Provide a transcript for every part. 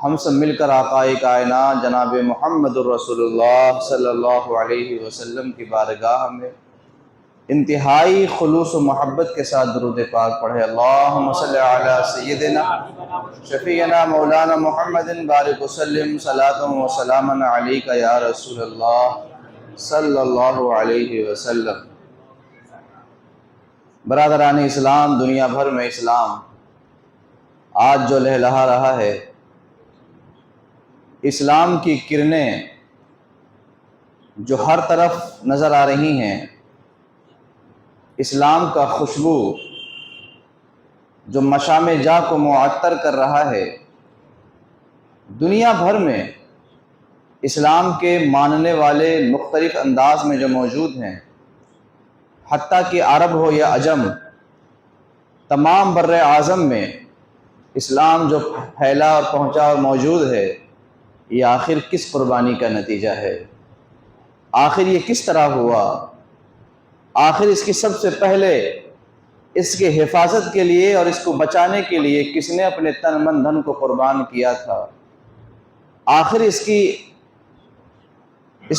ہم سب مل کر آقائے کائنات جناب محمد الرسول اللہ صلی اللہ علیہ وسلم کی بارگاہ میں انتہائی خلوص و محبت کے ساتھ درود پاک پڑھے۔ اللہم صلی علی سیدنا شفیعنا مولانا محمد بارک وسلم صلاۃ و سلام علیک یا رسول اللہ صلی اللہ علیہ وسلم۔ برادران اسلام، دنیا بھر میں اسلام آج جو لہلہا رہا ہے، اسلام کی کرنیں جو ہر طرف نظر آ رہی ہیں، اسلام کا خوشبو جو مشام جاں کو معطر کر رہا ہے، دنیا بھر میں اسلام کے ماننے والے مختلف انداز میں جو موجود ہیں، حتیٰ کہ عرب ہو یا عجم، تمام بر اعظم میں اسلام جو پھیلا اور پہنچا اور موجود ہے، یہ آخر کس قربانی کا نتیجہ ہے؟ آخر یہ کس طرح ہوا؟ آخر اس کی سب سے پہلے اس کے حفاظت کے لیے اور اس کو بچانے کے لیے کس نے اپنے تن من دھن کو قربان کیا تھا؟ آخر اس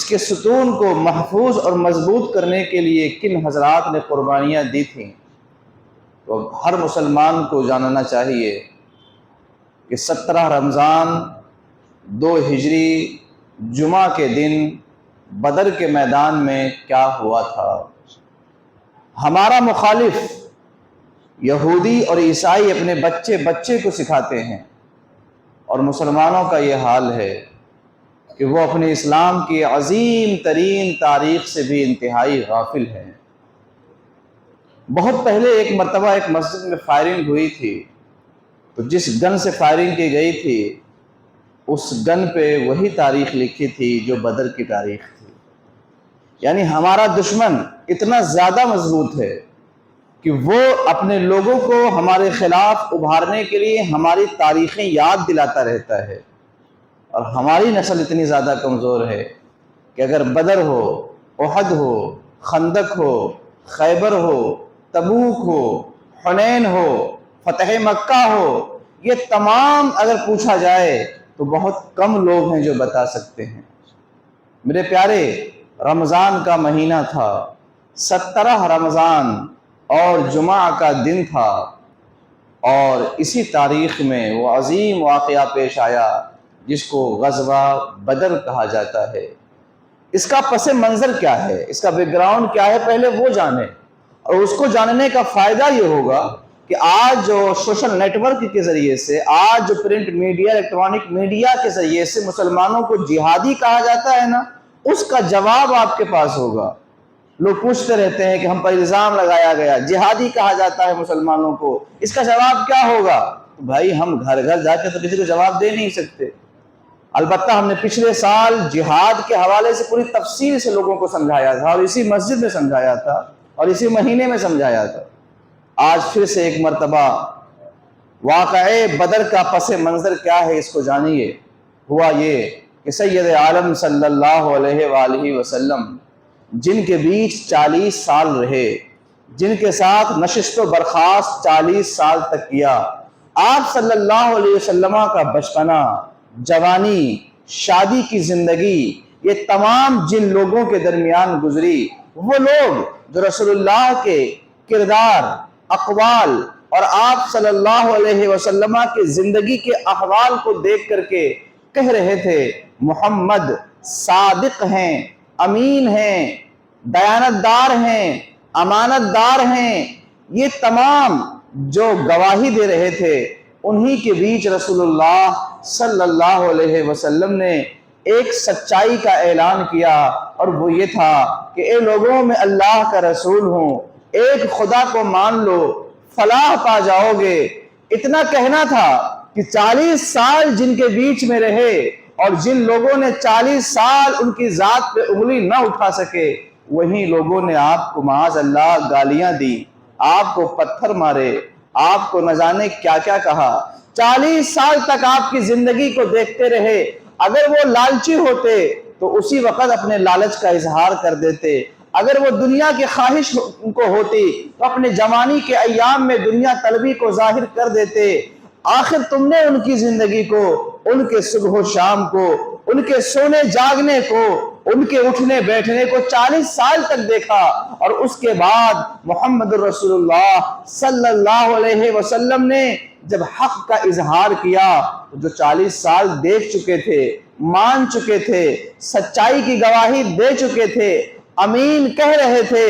کے ستون کو محفوظ اور مضبوط کرنے کے لیے کن حضرات نے قربانیاں دی تھیں؟ تو ہر مسلمان کو جاننا چاہیے کہ 17 رمضان 2 ہجری جمعہ کے دن بدر کے میدان میں کیا ہوا تھا۔ ہمارا مخالف یہودی اور عیسائی اپنے بچے کو سکھاتے ہیں، اور مسلمانوں کا یہ حال ہے کہ وہ اپنے اسلام کی عظیم ترین تاریخ سے بھی انتہائی غافل ہیں۔ بہت پہلے ایک مرتبہ ایک مسجد میں فائرنگ ہوئی تھی، تو جس گن سے فائرنگ کی گئی تھی اس گن پہ وہی تاریخ لکھی تھی جو بدر کی تاریخ تھی۔ یعنی ہمارا دشمن اتنا زیادہ مضبوط ہے کہ وہ اپنے لوگوں کو ہمارے خلاف ابھارنے کے لیے ہماری تاریخیں یاد دلاتا رہتا ہے، اور ہماری نسل اتنی زیادہ کمزور ہے کہ اگر بدر ہو، احد ہو، خندق ہو، خیبر ہو، تبوک ہو، حنین ہو، فتح مکہ ہو، یہ تمام اگر پوچھا جائے تو بہت کم لوگ ہیں جو بتا سکتے ہیں۔ میرے پیارے، رمضان کا مہینہ تھا، 17 رمضان اور جمعہ کا دن تھا، اور اسی تاریخ میں وہ عظیم واقعہ پیش آیا جس کو غزوہ بدر کہا جاتا ہے۔ اس کا پس منظر کیا ہے، اس کا بیک گراؤنڈ کیا ہے، پہلے وہ جانیں، اور اس کو جاننے کا فائدہ یہ ہوگا کہ آج جو سوشل نیٹ ورک کے ذریعے سے، آج جو پرنٹ میڈیا، الیکٹرانک میڈیا کے ذریعے سے مسلمانوں کو جہادی کہا جاتا ہے نا، اس کا جواب آپ کے پاس ہوگا۔ لوگ پوچھتے رہتے ہیں کہ ہم پر الزام لگایا گیا، جہادی کہا جاتا ہے مسلمانوں کو، اس کا جواب کیا ہوگا؟ بھائی ہم گھر گھر جا کے تو کسی کو جواب دے نہیں سکتے۔ البتہ ہم نے پچھلے سال جہاد کے حوالے سے پوری تفصیل سے لوگوں کو سمجھایا تھا، اور اسی مسجد میں سمجھایا تھا، اور اسی مہینے میں سمجھایا تھا۔ آج پھر سے ایک مرتبہ واقعے بدر کا پس منظر کیا ہے اس کو جانیے۔ ہوا یہ کہ سید عالم صلی اللہ علیہ وآلہ وسلم جن کے بیچ 40 سال رہے، جن کے ساتھ نشست و برخاست 40 سال تک کیا، آپ صلی اللہ علیہ وسلم کا بچپنا، جوانی، شادی کی زندگی، یہ تمام جن لوگوں کے درمیان گزری، وہ لوگ جو رسول اللہ کے کردار، اقوال اور آپ صلی اللہ علیہ وسلم کی زندگی کے احوال کو دیکھ کر کے کہہ رہے تھے محمد صادق ہیں، امین ہیں، دیانت دار ہیں، امانت دار ہیں، یہ تمام جو گواہی دے رہے تھے، انہی کے بیچ رسول اللہ صلی اللہ علیہ وسلم نے ایک سچائی کا اعلان کیا، اور وہ یہ تھا کہ اے لوگوں، میں اللہ کا رسول ہوں، ایک خدا کو مان لو، فلاح پا جاؤ گے۔ اتنا کہنا تھا کہ 40 سال جن کے بیچ میں رہے، اور جن لوگوں نے 40 سال ان کی ذات پہ انگلی نہ اٹھا سکے، وہی لوگوں نے آپ کو معاذ اللہ گالیاں دی، آپ کو پتھر مارے، آپ کو نہ جانے کیا کیا کہا۔ 40 سال تک آپ کی زندگی کو دیکھتے رہے۔ اگر وہ لالچی ہوتے تو اسی وقت اپنے لالچ کا اظہار کر دیتے، اگر وہ دنیا کی خواہش ان کو ہوتی تو اپنے جوانی کے ایام میں دنیا طلبی کو ظاہر کر دیتے۔ آخر تم نے ان کی زندگی کو ان کے صبح و شام کو، ان کے سونے جاگنے کو، ان کے اٹھنے بیٹھنے کو 40 سال تک دیکھا، اور اس کے بعد محمد رسول اللہ صلی اللہ علیہ وسلم نے جب حق کا اظہار کیا، جو 40 سال دیکھ چکے تھے، مان چکے تھے، سچائی کی گواہی دے چکے تھے، امین کہہ رہے تھے،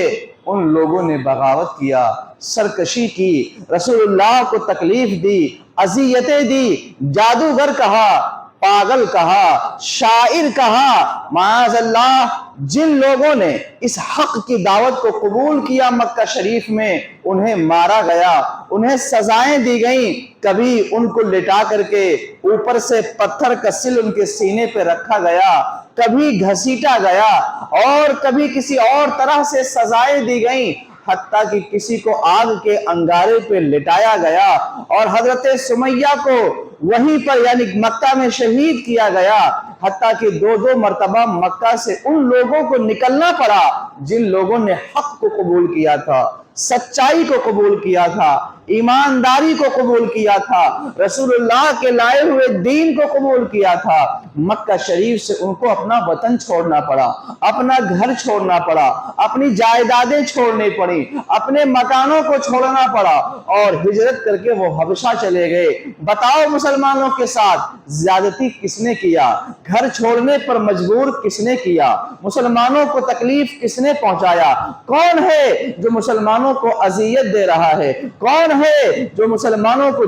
ان لوگوں نے بغاوت کیا، سرکشی کی، رسول اللہ کو تکلیف دی، اذیتیں دی، جادوگر کہا، پاگل کہا، شاعر کہا، معاذ اللہ۔ جن لوگوں نے اس حق کی دعوت کو قبول کیا مکہ شریف میں، انہیں مارا گیا، انہیں سزائیں دی گئیں، کبھی ان کو لٹا کر کے اوپر سے پتھر کا سل ان کے سینے پہ رکھا گیا، کبھی گھسیٹا گیا، اور کبھی کسی اور طرح سے سزائیں دی گئیں، حتیٰ کہ کسی کو آگ کے انگارے پہ لٹایا گیا، اور حضرت سمیہ کو وہیں پر یعنی مکہ میں شہید کیا گیا، حتیٰ کہ 2 مرتبہ مکہ سے ان لوگوں کو نکلنا پڑا جن لوگوں نے حق کو قبول کیا تھا، سچائی کو قبول کیا تھا، ایمانداری کو قبول کیا تھا، رسول اللہ کے لائے ہوئے دین کو قبول کیا تھا۔ مکہ شریف سے ان کو اپنا وطن چھوڑنا پڑا، اپنا گھر چھوڑنا پڑا، اپنی جائیدادیں چھوڑنی پڑی، اپنے مکانوں کو چھوڑنا پڑا، اور ہجرت کر کے وہ حبشہ چلے گئے۔ بتاؤ مسلمانوں کے ساتھ زیادتی کس نے کیا؟ گھر چھوڑنے پر مجبور کس نے کیا؟ مسلمانوں کو تکلیف کس نے پہنچایا؟ کون ہے جو مسلمانوں کو اذیت دے رہا ہے؟ کون ہے جو مسلمانوں کو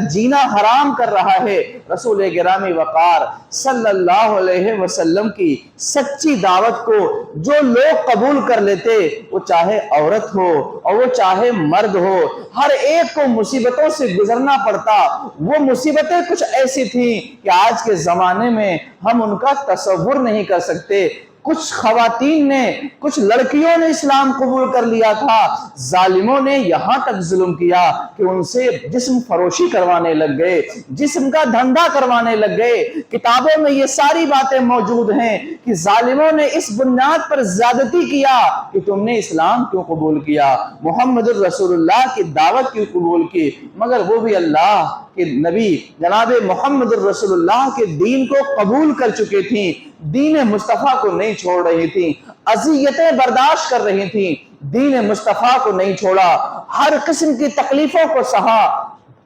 جینا حرام کر رہا ہے؟ رسول گرامی وقار صلی اللہ علیہ وسلم کی سچی دعوت کو جو لوگ قبول کر لیتے، وہ چاہے عورت ہو اور وہ چاہے مرد ہو، ہر ایک کو مصیبتوں سے گزرنا پڑتا۔ وہ مصیبتیں کچھ ایسی تھیں کہ آج کے زمانے میں ہم ان کا تصور نہیں کر سکتے۔ کچھ خواتین نے، کچھ لڑکیوں نے اسلام قبول کر لیا تھا، ظالموں نے یہاں تک ظلم کیا کہ ان سے جسم فروشی کروانے لگ گئے، جسم کا دھندا کروانے لگ گئے۔ کتابوں میں یہ ساری باتیں موجود ہیں کہ ظالموں نے اس بنیاد پر زیادتی کیا کہ تم نے اسلام کیوں قبول کیا، محمد الرسول اللہ کی دعوت کیوں قبول کی؟ مگر وہ بھی اللہ کہ نبی جناب محمد الرسول اللہ کے دین کو قبول کر چکے تھیں، دین مصطفیٰ کو نہیں چھوڑ رہی تھیں، اذیتیں برداشت کر رہی تھیں، دین مصطفیٰ کو نہیں چھوڑا، ہر قسم کی تکلیفوں کو سہا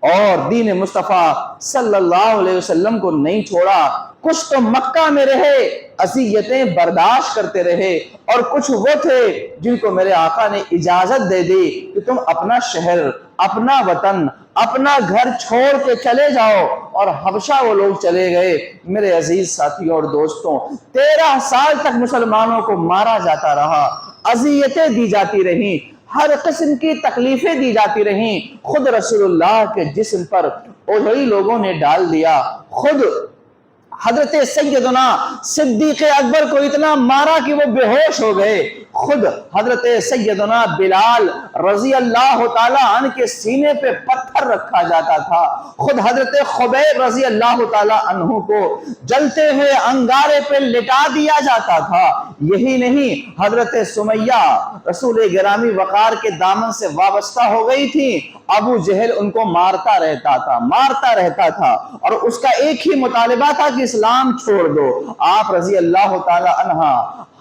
اور دین مصطفیٰ صلی اللہ علیہ وسلم کو نہیں چھوڑا۔ کچھ تو مکہ میں رہے، اذیتیں برداشت کرتے رہے، اور کچھ وہ تھے جن کو میرے آقا نے اجازت دے دی کہ تم اپنا شہر، اپنا وطن، اپنا گھر چھوڑ کے چلے جاؤ، اور حبشہ وہ لوگ چلے گئے۔ میرے عزیز ساتھیوں اور دوستوں، 13 سال تک مسلمانوں کو مارا جاتا رہا، اذیتیں دی جاتی رہیں، ہر قسم کی تکلیفیں دی جاتی رہیں، خود رسول اللہ کے جسم پر اوجھئی لوگوں نے ڈال دیا، خود حضرت سیدنا صدیق اکبر کو اتنا مارا کہ وہ بے ہوش ہو گئے، خود حضرت سیدنا بلال رضی اللہ تعالی عنہ کے سینے پہ پتھر رکھا جاتا تھا، خود حضرت خبیب رضی اللہ تعالی عنہ کو جلتے ہوئے انگارے پہ لٹا دیا جاتا تھا۔ یہی نہیں، حضرت سمیہ رسول گرامی وقار کے دامن سے وابستہ ہو گئی تھی، ابو جہل ان کو مارتا رہتا تھا، اور اس کا ایک ہی مطالبہ تھا کہ اسلام چھوڑ دو۔ آپ رضی اللہ تعالی عنہ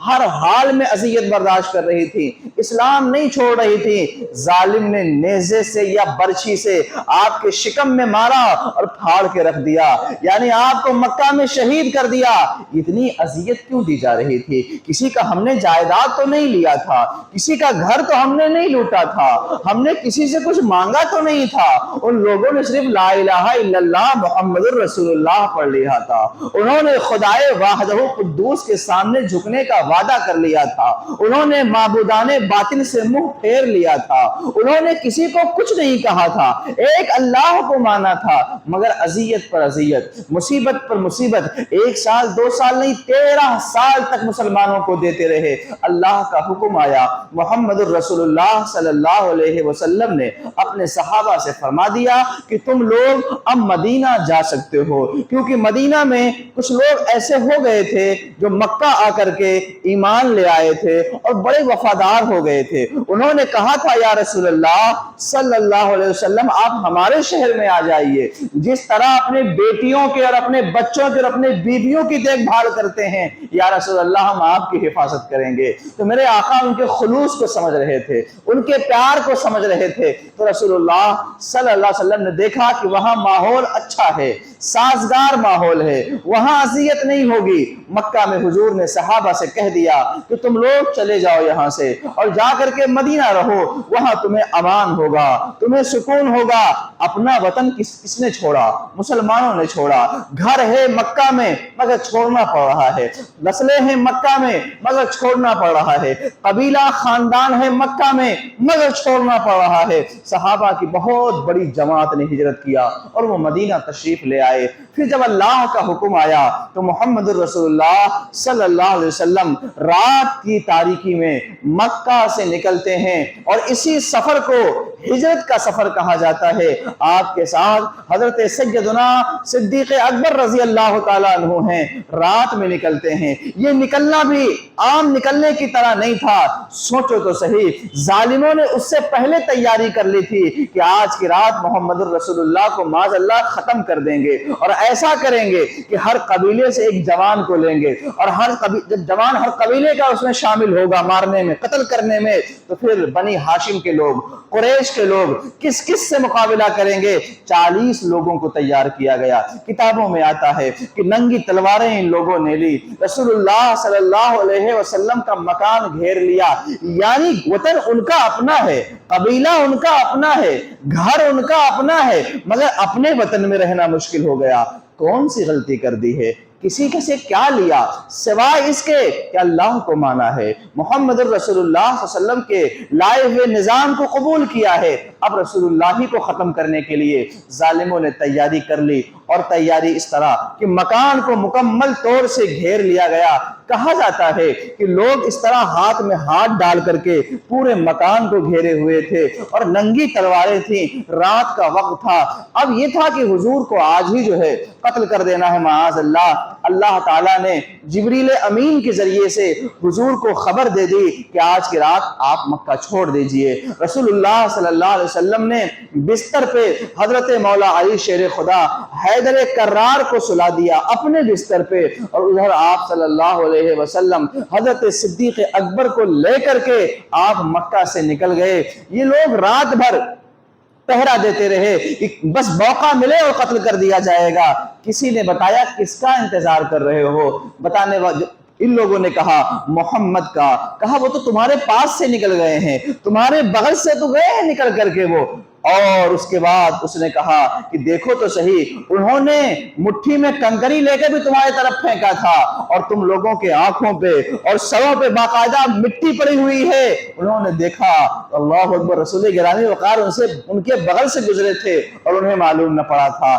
ہر حال میں اذیت برداشت کر رہی تھی، اسلام نہیں چھوڑ رہی تھی۔ ظالم نے نیزے سے یا برچھی سے آپ کے شکم میں مارا اور پھاڑ کے رکھ دیا، یعنی آپ کو مکہ میں شہید کر دیا۔ اتنی اذیت کیوں دی جا رہی تھی؟ کسی کا ہم نے جائیداد تو نہیں لیا تھا، کسی کا گھر تو ہم نے نہیں لوٹا تھا، ہم نے کسی سے کچھ مانگا تو نہیں تھا۔ ان لوگوں نے صرف لا الہ الا اللہ محمد الرسول اللہ پڑھ لیا تھا، انہوں نے خدائے واحدہ قدوس کے سامنے جھکنے کا وعدہ کر لیا تھا، انہوں نے معبودان باطن سے منہ پھیر لیا تھا، انہوں نے کسی کو کچھ نہیں کہا تھا، ایک اللہ کو مانا تھا، مگر اذیت پر اذیت، مصیبت پر مصیبت، 1 سال 2 سال نہیں 13 سال تک مسلمانوں کو دیتے رہے۔ اللہ کا حکم آیا، محمد الرسول اللہ صلی اللہ علیہ وسلم نے اپنے صحابہ سے فرما دیا کہ تم لوگ اب مدینہ جا سکتے ہو، کیونکہ مدینہ میں کچھ لوگ ایسے ہو گئے تھے جو مکہ آ کر کے ایمان لے آئے تھے اور بڑے وفادار ہو ہو گئے تھے. انہوں نے کہا تھا یا رسول اللہ صلی اللہ علیہ وسلم آپ ہمارے شہر میں آ جائیے. جس طرح اپنے بیٹیوں کے اور اپنے بچوں کے اور اپنے بیویوں کی دیکھ بھال کرتے ہیں یا رسول اللہ ہم آپ کی حفاظت کریں گے. تو میرے آقا ان کے خلوص کو سمجھ رہے تھے, ان کے پیار کو سمجھ رہے تھے. تو رسول اللہ صلی اللہ علیہ وسلم نے دیکھا کہ وہاں ماحول اچھا ہے, سازگار ماحول ہے, وہاں اذیت نہیں ہوگی. مکہ میں حضور نے صحابہ سے کہہ دیا کہ تم لوگ چلے جاؤ یہاں سے اور جا کر کے مدینہ رہو, وہاں تمہیں امان ہوگا, تمہیں سکون ہوگا. اپنا وطن کس نے چھوڑا؟ مسلمانوں نے چھوڑا. گھر ہے مکہ میں مگر چھوڑنا پڑ رہا ہے, نسلیں ہیں مکہ میں مگر چھوڑنا پڑ رہا ہے, قبیلہ خاندان ہے مکہ میں مگر چھوڑنا پڑ رہا ہے. صحابہ کی بہت بڑی جماعت نے ہجرت کیا اور وہ مدینہ تشریف لے آئے. پھر جب اللہ کا حکم آیا تو محمد رسول اللہ صلی اللہ علیہ وسلم رات کی تاریکی میں مکہ سے نکلتے ہیں اور اسی سفر کو ہجرت کا سفر کہا جاتا ہے. آپ کے ساتھ حضرت سیدنا صدیق اکبر رضی اللہ تعالیٰ عنہ ہیں. رات میں نکلتے ہیں. یہ نکلنا بھی عام نکلنے کی طرح نہیں تھا. سوچو تو صحیح, ظالموں نے اس سے پہلے تیاری کر لی تھی کہ آج کی رات محمد رسول اللہ کو معاذ اللہ ختم کر دیں گے اور ایسا کریں گے کہ ہر قبیلے سے ایک جوان کو لیں گے اور جب جوان ہر قبیلے کا اس میں شامل ہوگا مارنے میں, قتل کرنے میں, تو پھر بنی ہاشم کے لوگ, قریش کے لوگ کس کس سے مقابلہ کریں گے. 40 لوگوں کو تیار کیا گیا. کتابوں میں آتا ہے کہ ننگی تلواریں ان لوگوں نے لی, رسول اللہ صلی اللہ علیہ وسلم کا مکان گھیر لیا. یعنی وطن ان کا اپنا ہے, قبیلہ ان کا اپنا ہے, گھر ان کا اپنا ہے, مگر اپنے وطن میں رہنا مشکل ہو گیا. کون سی غلطی کر دی ہے؟ کسی سے کیا لیا سوائے اس کے کہ اللہ کو مانا ہے, محمد رسول اللہ صلی اللہ علیہ وسلم کے لائے ہوئے نظام کو قبول کیا ہے. اب رسول اللہ ہی کو ختم کرنے کے لیے ظالموں نے تیاری کر لی, اور تیاری اس طرح کہ مکان کو مکمل طور سے گھیر لیا گیا. کہا جاتا ہے کہ لوگ اس طرح ہاتھ میں ہاتھ ڈال کر کے پورے مکان کو گھیرے ہوئے تھے اور ننگی تلواریں تھیں. رات کا وقت تھا. اب یہ تھا کہ حضور کو آج ہی جو ہے قتل کر دینا ہے معاذ اللہ. اللہ تعالیٰ نے جبریل امین کے ذریعے سے حضور کو خبر دے دی کہ آج کی رات آپ مکہ چھوڑ دیجئے. رسول اللہ صلی اللہ علیہ وسلم نے بستر پہ حضرت مولا علی شیر خدا حیدر کرار کو سلا دیا اپنے بستر پہ, اور ادھر آپ صلی اللہ علیہ وسلم حضرت صدیق اکبر کو لے کر کے آپ مکہ سے نکل گئے. یہ لوگ رات بھر پہرا دیتے رہے کہ بس موقع ملے اور قتل کر دیا جائے گا. کسی نے بتایا کس کا انتظار کر رہے ہو؟ بتانے ان لوگوں نے کہا محمد کا. کہا وہ تو تمہارے پاس سے نکل گئے ہیں, تمہارے بغل سے تو گئے ہیں نکل کر کے وہ. اور اس کے بعد اس نے کہا کہ دیکھو تو صحیح, انہوں نے مٹھی میں کنکری لے کے بھی تمہاری طرف پھینکا تھا اور تم لوگوں کے آنکھوں پہ اور سروں پہ باقاعدہ مٹی پڑی ہوئی ہے. انہوں نے دیکھا, اللہ اکبر, رسول گرامی وقار ان کے بغل سے گزرے تھے اور انہیں معلوم نہ پڑا تھا.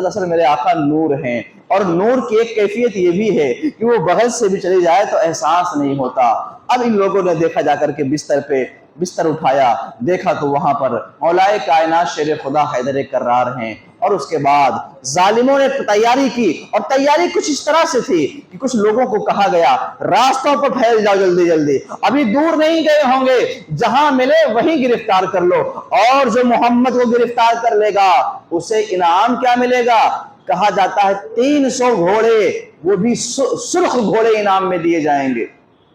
اصل میرے آقا نور ہیں, اور نور کی ایک کیفیت یہ بھی ہے کہ وہ بغل سے بھی چلی جائے تو احساس نہیں ہوتا. اب ان لوگوں نے دیکھا جا کر کے بستر اٹھایا, دیکھا تو وہاں پر مولائے کائنات شیر خدا حیدر کرار ہیں. اور اس کے بعد ظالموں نے تیاری کی, اور تیاری کچھ اس طرح سے تھی کہ کچھ لوگوں کو کہا گیا راستوں پر پھیل جاؤ جلدی جلدی, ابھی دور نہیں گئے ہوں گے, جہاں ملے وہیں گرفتار کر لو, اور جو محمد کو گرفتار کر لے گا اسے انعام کیا ملے گا؟ کہا جاتا ہے 300 گھوڑے, وہ بھی سرخ گھوڑے انعام میں دیے جائیں گے.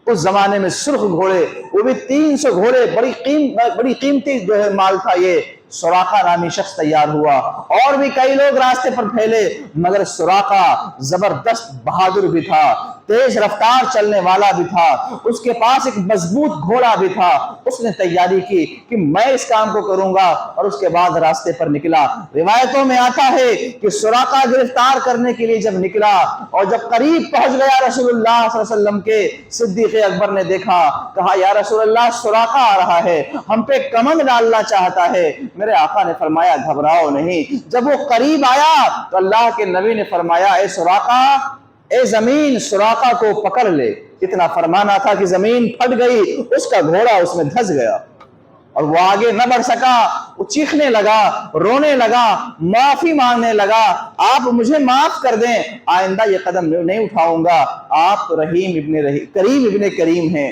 اس زمانے میں سرخ گھوڑے, وہ بھی 300 گھوڑے, بڑی قیمتی جو ہے مال تھا. یہ سراقہ نامی شخص تیار ہوا, اور بھی کئی لوگ راستے پر پھیلے, مگر سراقہ زبردست بہادر بھی تھا, تیز رفتار چلنے والا بھی تھا, اس کے پاس ایک مضبوط گھوڑا بھی تھا. اس نے تیاری کی کہ میں اس کام کو کروں گا, اور اس کے بعد راستے پر نکلا. روایتوں میں آتا ہے کہ سراقہ گرفتار کرنے کے لیے جب نکلا اور جب قریب پہنچ گیا رسول اللہ صلی اللہ علیہ وسلم کے, صدیق اکبر نے دیکھا, کہا یا رسول اللہ سراقہ آ رہا ہے, ہم پہ کمند ڈالنا چاہتا ہے. میرے آقا نے فرمایا گھبراؤ نہیں. جب وہ قریب آیا تو اللہ کے نبی نے فرمایا اے سراقہ, اے زمین سراقہ کو پکڑ لے. اتنا فرمانا تھا کہ زمین پھٹ گئی, اس کا گھوڑا اس میں دھس گیا اور وہ آگے نہ بڑھ سکا. وہ چیخنے لگا, رونے لگا, معافی مانگنے لگا, آپ مجھے معاف کر دیں, آئندہ یہ قدم نہیں اٹھاؤں گا. آپ تو کریم ابن کریم ہیں,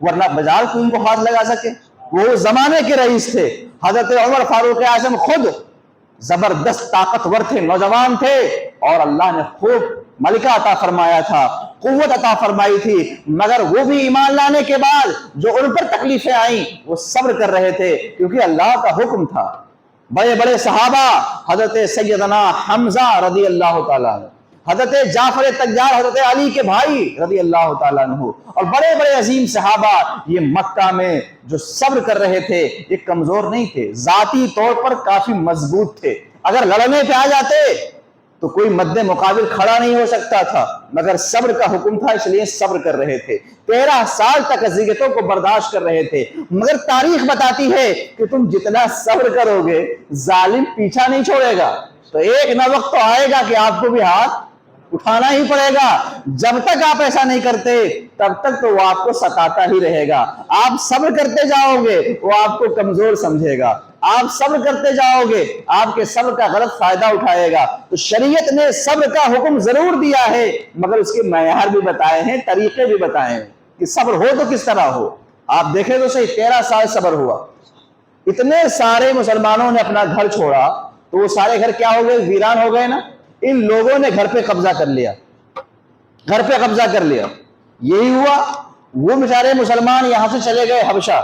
ورنہ بجال کوئی ان کو ہاتھ لگا سکے. وہ زمانے کے رئیس تھے. حضرت عمر فاروق اعظم خود زبردست طاقتور تھے, نوجوان تھے, اور اللہ نے خوب ملکہ عطا فرمایا تھا, قوت عطا فرمائی تھی, مگر وہ بھی ایمان لانے کے بعد جو ان پر تکلیفیں آئیں وہ صبر کر رہے تھے, کیونکہ اللہ کا حکم تھا. بڑے بڑے صحابہ, حضرت سیدنا حمزہ رضی اللہ تعالیٰ عنہ, حضرت جعفر تجار حضرت علی کے بھائی رضی اللہ تعالیٰ عنہ, اور بڑے بڑے عظیم صحابہ, یہ مکہ میں جو صبر کر رہے تھے یہ کمزور نہیں تھے, ذاتی طور پر کافی مضبوط تھے. اگر لڑنے پہ آ جاتے تو کوئی مد مقابل کھڑا نہیں ہو سکتا تھا, مگر صبر کا حکم تھا اس لیے صبر کر رہے تھے. 13 سال تک اذیتوں کو برداشت کر رہے تھے, مگر تاریخ بتاتی ہے کہ تم جتنا صبر کرو گے ظالم پیچھا نہیں چھوڑے گا. تو ایک نہ وقت تو آئے گا کہ آپ کو بھی ہاتھ اٹھانا ہی پڑے گا. جب تک آپ ایسا نہیں کرتے تب تک تو وہ آپ کو ستاتا ہی رہے گا. آپ صبر کرتے جاؤ گے وہ آپ کو کمزور سمجھے گا, آپ صبر کرتے جاؤ گے آپ کے صبر کا غلط فائدہ اٹھائے گا. تو شریعت نے صبر کا حکم ضرور دیا ہے, مگر اس کے معیار بھی بتائے ہیں, طریقے بھی بتائے ہیں کہ صبر ہو تو کس طرح ہو. آپ دیکھیں تو صحیح, 13 سال صبر ہوا. اتنے سارے مسلمانوں نے اپنا گھر چھوڑا تو وہ سارے گھر کیا ہو گئے, ویران ہو گئے نا. ان لوگوں نے گھر پہ قبضہ کر لیا, گھر پہ قبضہ کر لیا. یہی ہوا, وہ بیچارے مسلمان یہاں سے چلے گئے حبشہ.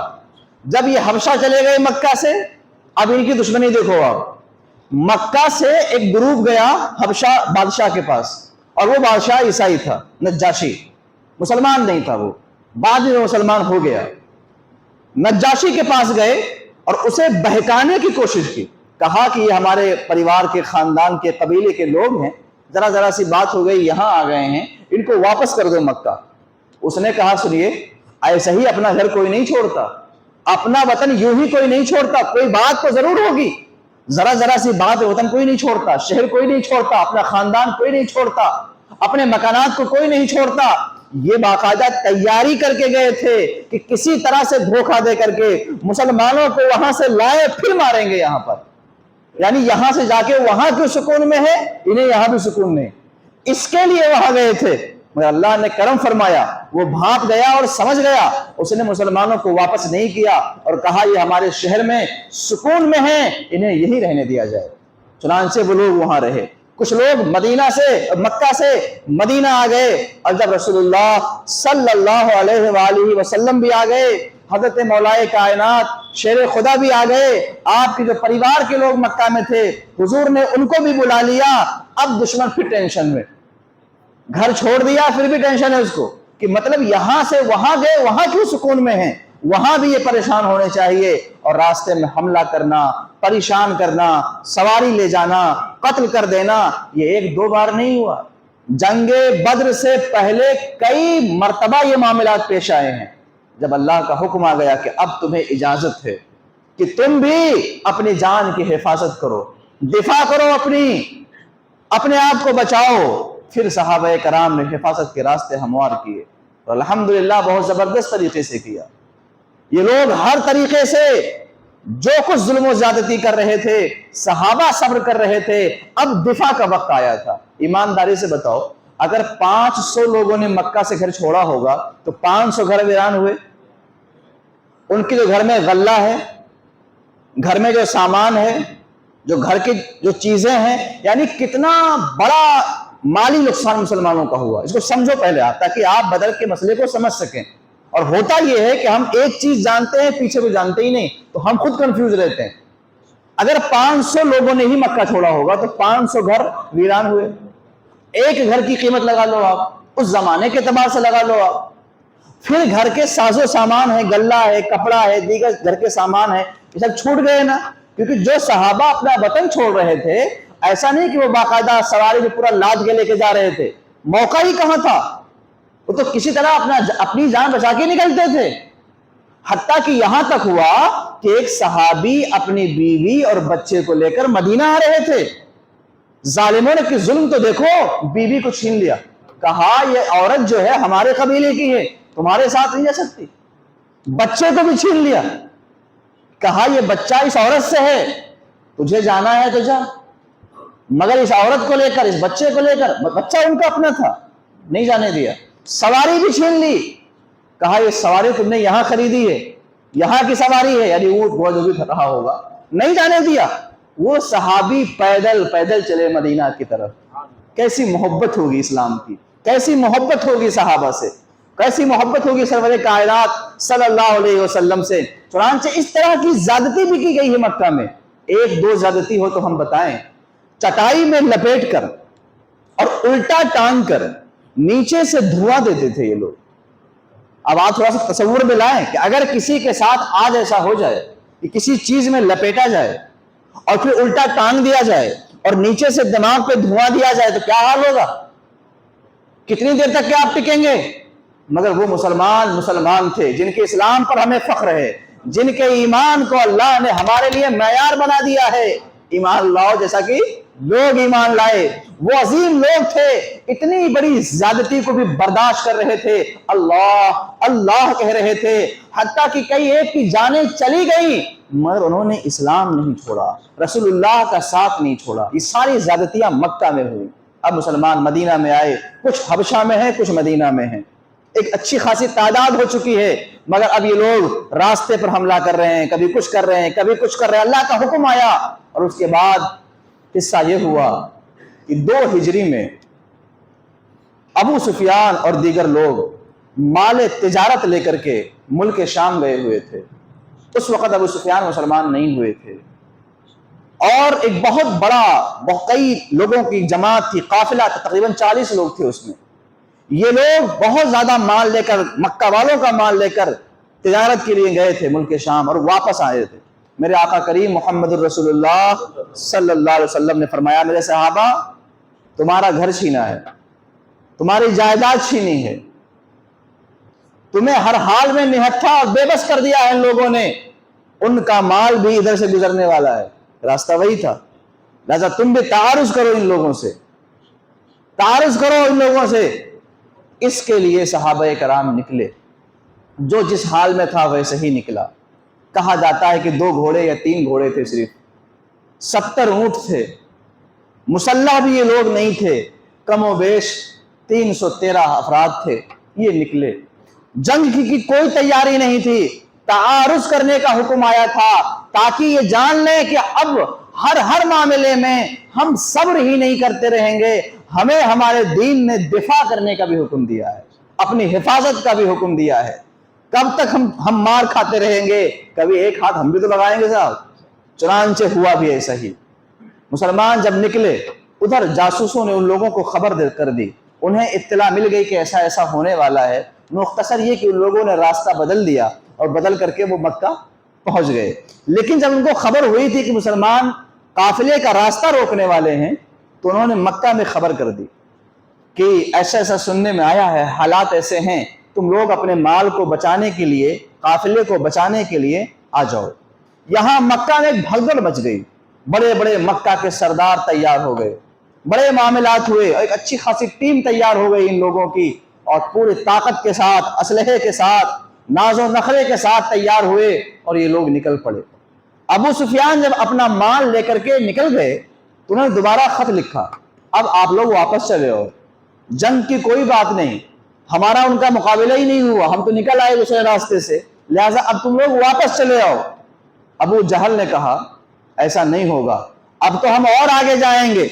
جب یہ حبشہ چلے گئے مکہ سے, اب ان کی دشمنی دیکھو. آپ مکہ سے ایک گروپ گیا حبشہ بادشاہ کے پاس, اور وہ بادشاہ عیسائی تھا, نجاشی, مسلمان نہیں تھا. وہ بعد میں مسلمان ہو گیا. نجاشی کے پاس گئے اور اسے بہکانے کی کوشش کی. کہا کہ یہ ہمارے پریوار کے, خاندان کے, قبیلے کے لوگ ہیں, ذرا سی بات ہو گئی, یہاں آ گئے ہیں, ان کو واپس کر دو مکہ. اس نے کہا سنیے, ایسا ہی اپنا گھر کوئی نہیں چھوڑتا, اپنا وطن یوں ہی کوئی نہیں چھوڑتا, کوئی بات تو ضرور ہوگی. ذرا سی بات وطن کوئی نہیں چھوڑتا, شہر کوئی نہیں چھوڑتا, اپنا خاندان کوئی نہیں چھوڑتا, اپنے مکانات کو کوئی نہیں چھوڑتا. یہ باقاعدہ تیاری کر کے گئے تھے کہ کسی طرح سے دھوکہ دے کر کے مسلمانوں کو وہاں سے لائے پھر ماریں گے یہاں پر. یعنی یہاں سے جا کے وہاں کیوں سکون میں ہے, انہیں یہاں بھی سکون نہیں, اس کے لیے وہاں گئے تھے. مگر اللہ نے کرم فرمایا, وہ بھاگ گیا اور سمجھ گیا. اس نے مسلمانوں کو واپس نہیں کیا اور کہا یہ ہمارے شہر میں سکون میں ہیں, انہیں یہی رہنے دیا جائے. چنانچہ وہ لوگ وہاں رہے. کچھ لوگ مدینہ سے, مکہ سے مدینہ آ گئے, اور جب رسول اللہ صلی اللہ علیہ وآلہ وسلم بھی آ گئے, حضرت مولائے کائنات شیر خدا بھی آ گئے, آپ کے جو پریوار کے لوگ مکہ میں تھے حضور نے ان کو بھی بلا لیا. اب دشمن پھر ٹینشن میں, گھر چھوڑ دیا پھر بھی ٹینشن ہے اس کو کہ مطلب یہاں سے وہاں گئے, وہاں کیوں سکون میں ہیں, وہاں بھی یہ پریشان ہونے چاہیے. اور راستے میں حملہ کرنا, پریشان کرنا, سواری لے جانا, قتل کر دینا, یہ 1-2 بار نہیں ہوا. جنگ بدر سے پہلے کئی مرتبہ یہ معاملات پیش آئے ہیں. جب اللہ کا حکم آ گیا کہ اب تمہیں اجازت ہے کہ تم بھی اپنی جان کی حفاظت کرو, دفاع کرو, اپنے آپ کو بچاؤ, پھر صحابہ کرام نے حفاظت کے راستے ہموار کیے, اور الحمدللہ بہت زبردست طریقے سے کیا. یہ لوگ ہر طریقے سے جو کچھ ظلم و زیادتی کر رہے تھے, صحابہ صبر کر رہے تھے. اب دفاع کا وقت آیا تھا. ایمانداری سے بتاؤ, اگر 500 لوگوں نے مکہ سے گھر چھوڑا ہوگا تو 500 گھر ویران ہوئے. ان کی جو گھر میں غلہ ہے, گھر میں جو سامان ہے, جو گھر کی جو چیزیں ہیں, یعنی کتنا بڑا مالی نقصان مسلمانوں کا ہوا. اس کو سمجھو پہلے آپ, تاکہ آپ بدر کے مسئلے کو سمجھ سکیں. اور ہوتا یہ ہے کہ ہم ایک چیز جانتے ہیں, پیچھے کو جانتے ہی نہیں, تو ہم خود کنفیوز رہتے ہیں. اگر 500 لوگوں نے ہی مکہ چھوڑا ہوگا تو 500 گھر ویران ہوئے. ایک گھر کی قیمت لگا لو آپ, اس زمانے کے اعتبار سے لگا لو آپ. پھر گھر کے ساز و سامان ہے, غلہ ہے, کپڑا ہے, دیگر گھر کے سامان ہے, یہ سب چھوٹ گئے نا. کیونکہ جو صحابہ اپنا وطن چھوڑ رہے تھے, ایسا نہیں کہ وہ باقاعدہ سواری میں پورا لاد کے لے کے جا رہے تھے, موقع ہی کہاں تھا, وہ تو کسی طرح اپنی جان بچا کے نکلتے تھے. حتیٰ کہ یہاں تک ہوا کہ ایک صحابی اپنی بیوی اور بچے کو لے کر مدینہ آ رہے تھے. ظالموں نے کہ ظلم تو دیکھو, بیوی کو چھین لیا, کہا یہ عورت جو ہے ہمارے قبیلے کی ہے, تمہارے ساتھ نہیں جا سکتی. بچے کو بھی چھین لیا, کہا یہ بچہ اس عورت سے ہے, تجھے جانا ہے تو جا, مگر اس عورت کو لے کر, اس بچے کو لے کر, بچہ ان کا اپنا تھا, نہیں جانے دیا. سواری بھی چھین لی, کہا یہ سواری تم نے یہاں خریدی ہے، یہاں کی سواری ہے، یعنی اونٹ گھوڑا جو بھی رہا ہوگا، نہیں جانے دیا۔ وہ صحابی پیدل پیدل چلے مدینہ کی طرف۔ کیسی محبت ہوگی اسلام کی، کیسی محبت ہوگی صحابہ سے، کیسی محبت ہوگی سرور کائنات صلی اللہ علیہ وسلم سے۔ چنانچہ اس طرح کی زیادتی بھی کی گئی ہے مکہ میں۔ ایک دو زیادتی ہو تو ہم بتائیں، چٹائی میں لپیٹ کر اور الٹا ٹانگ کر نیچے سے دھواں دیتے تھے یہ لوگ۔ اب آپ تھوڑا سا تصور میں لائیں کہ اگر کسی کے ساتھ آج ایسا ہو جائے کہ کسی چیز میں لپیٹا جائے اور پھر الٹا ٹانگ دیا جائے اور نیچے سے دماغ پہ دھواں دیا جائے تو کیا حال ہوگا؟ کتنی دیر تک کیا آپ ٹکیں گے؟ مگر وہ مسلمان تھے جن کے اسلام پر ہمیں فخر ہے، جن کے ایمان کو اللہ نے ہمارے لیے معیار بنا دیا ہے۔ ایمان لاؤ جیسا کہ لوگ ایمان لائے۔ وہ عظیم لوگ تھے، اتنی بڑی زیادتی کو بھی برداشت کر رہے تھے، اللہ اللہ کہہ رہے تھے، حتیٰ کہ کئی ایک کی جانیں چلی گئیں مگر انہوں نے اسلام نہیں چھوڑا، رسول اللہ کا ساتھ نہیں چھوڑا۔ یہ ساری زیادتیاں مکہ میں ہوئی۔ اب مسلمان مدینہ میں آئے، کچھ حبشہ میں ہیں، کچھ مدینہ میں ہیں، ایک اچھی خاصی تعداد ہو چکی ہے، مگر اب یہ لوگ راستے پر حملہ کر رہے ہیں، کبھی کچھ کر رہے ہیں، کبھی کچھ کر رہے ہیں۔ اللہ کا حکم آیا اور اس کے بعد قصہ یہ ہوا کہ 2 ہجری میں ابو سفیان اور دیگر لوگ مال تجارت لے کر کے ملک شام گئے ہوئے تھے۔ اس وقت ابو سفیان مسلمان نہیں ہوئے تھے، اور ایک بہت بڑا کئی لوگوں کی جماعت تھی، قافلہ تھا، تقریباً 40 لوگ تھے اس میں۔ یہ لوگ بہت زیادہ مال لے کر، مکہ والوں کا مال لے کر تجارت کے لیے گئے تھے ملک شام اور واپس آئے تھے۔ میرے آقا کریم محمد الرسول اللہ صلی اللہ علیہ وسلم نے فرمایا، میرے صحابہ تمہارا گھر چھینا ہے، تمہاری جائیداد چھینی ہے، تمہیں ہر حال میں نہتھا اور بے بس کر دیا ہے ان لوگوں نے، ان کا مال بھی ادھر سے گزرنے والا ہے، راستہ وہی تھا، لہذا تم بھی تعارض کرو ان لوگوں سے، تعارض کرو ان لوگوں سے۔ اس کے لیے صحابہ کرام نکلے، جو جس حال میں تھا ویسے ہی نکلا۔ کہا جاتا ہے کہ 2 گھوڑے یا 3 گھوڑے تھے، صرف 70 اونٹ تھے، مسلح بھی یہ لوگ نہیں تھے، کم و بیش 313 افراد تھے۔ یہ نکلے، جنگ کی کوئی تیاری نہیں تھی، تعارض کرنے کا حکم آیا تھا تاکہ یہ جان لیں کہ اب ہر معاملے میں ہم صبر ہی نہیں کرتے رہیں گے، ہمیں ہمارے دین نے دفاع کرنے کا بھی حکم دیا ہے، اپنی حفاظت کا بھی حکم دیا ہے۔ کب تک ہم مار کھاتے رہیں گے؟ کبھی ایک ہاتھ ہم بھی تو لگائیں گے صاحب۔ چنانچہ ہوا بھی ایسا ہی۔ مسلمان جب نکلے، ادھر جاسوسوں نے ان لوگوں کو خبر کر دی، انہیں اطلاع مل گئی کہ ایسا ایسا ہونے والا ہے۔ مختصر یہ کہ ان لوگوں نے راستہ بدل دیا اور بدل کر کے وہ مکہ پہنچ گئے۔ لیکن جب ان کو خبر ہوئی تھی کہ مسلمان قافلے کا راستہ روکنے والے ہیں تو انہوں نے مکہ میں خبر کر دی کہ ایسا ایسا سننے میں آیا ہے، حالات ایسے ہیں، تم لوگ اپنے مال کو بچانے کے لیے، قافلے کو بچانے کے لیے آ جاؤ۔ یہاں مکہ میں بھگدڑ مچ گئی، بڑے بڑے مکہ کے سردار تیار ہو گئے، بڑے معاملات ہوئے، ایک اچھی خاصی ٹیم تیار ہو گئی ان لوگوں کی، اور پوری طاقت کے ساتھ، اسلحے کے ساتھ، ناز و نخرے کے ساتھ تیار ہوئے اور یہ لوگ نکل پڑے۔ ابو سفیان جب اپنا مال لے کر کے نکل گئے تو انہوں نے دوبارہ خط لکھا، اب آپ لوگ واپس چلے ہو، جنگ کی کوئی بات نہیں، ہمارا ان کا مقابلہ ہی نہیں ہوا، ہم تو نکل آئے دوسرے راستے سے، لہٰذا اب تم لوگ واپس چلے آؤ۔ ابو جہل نے کہا ایسا نہیں ہوگا، اب تو ہم اور آگے جائیں گے،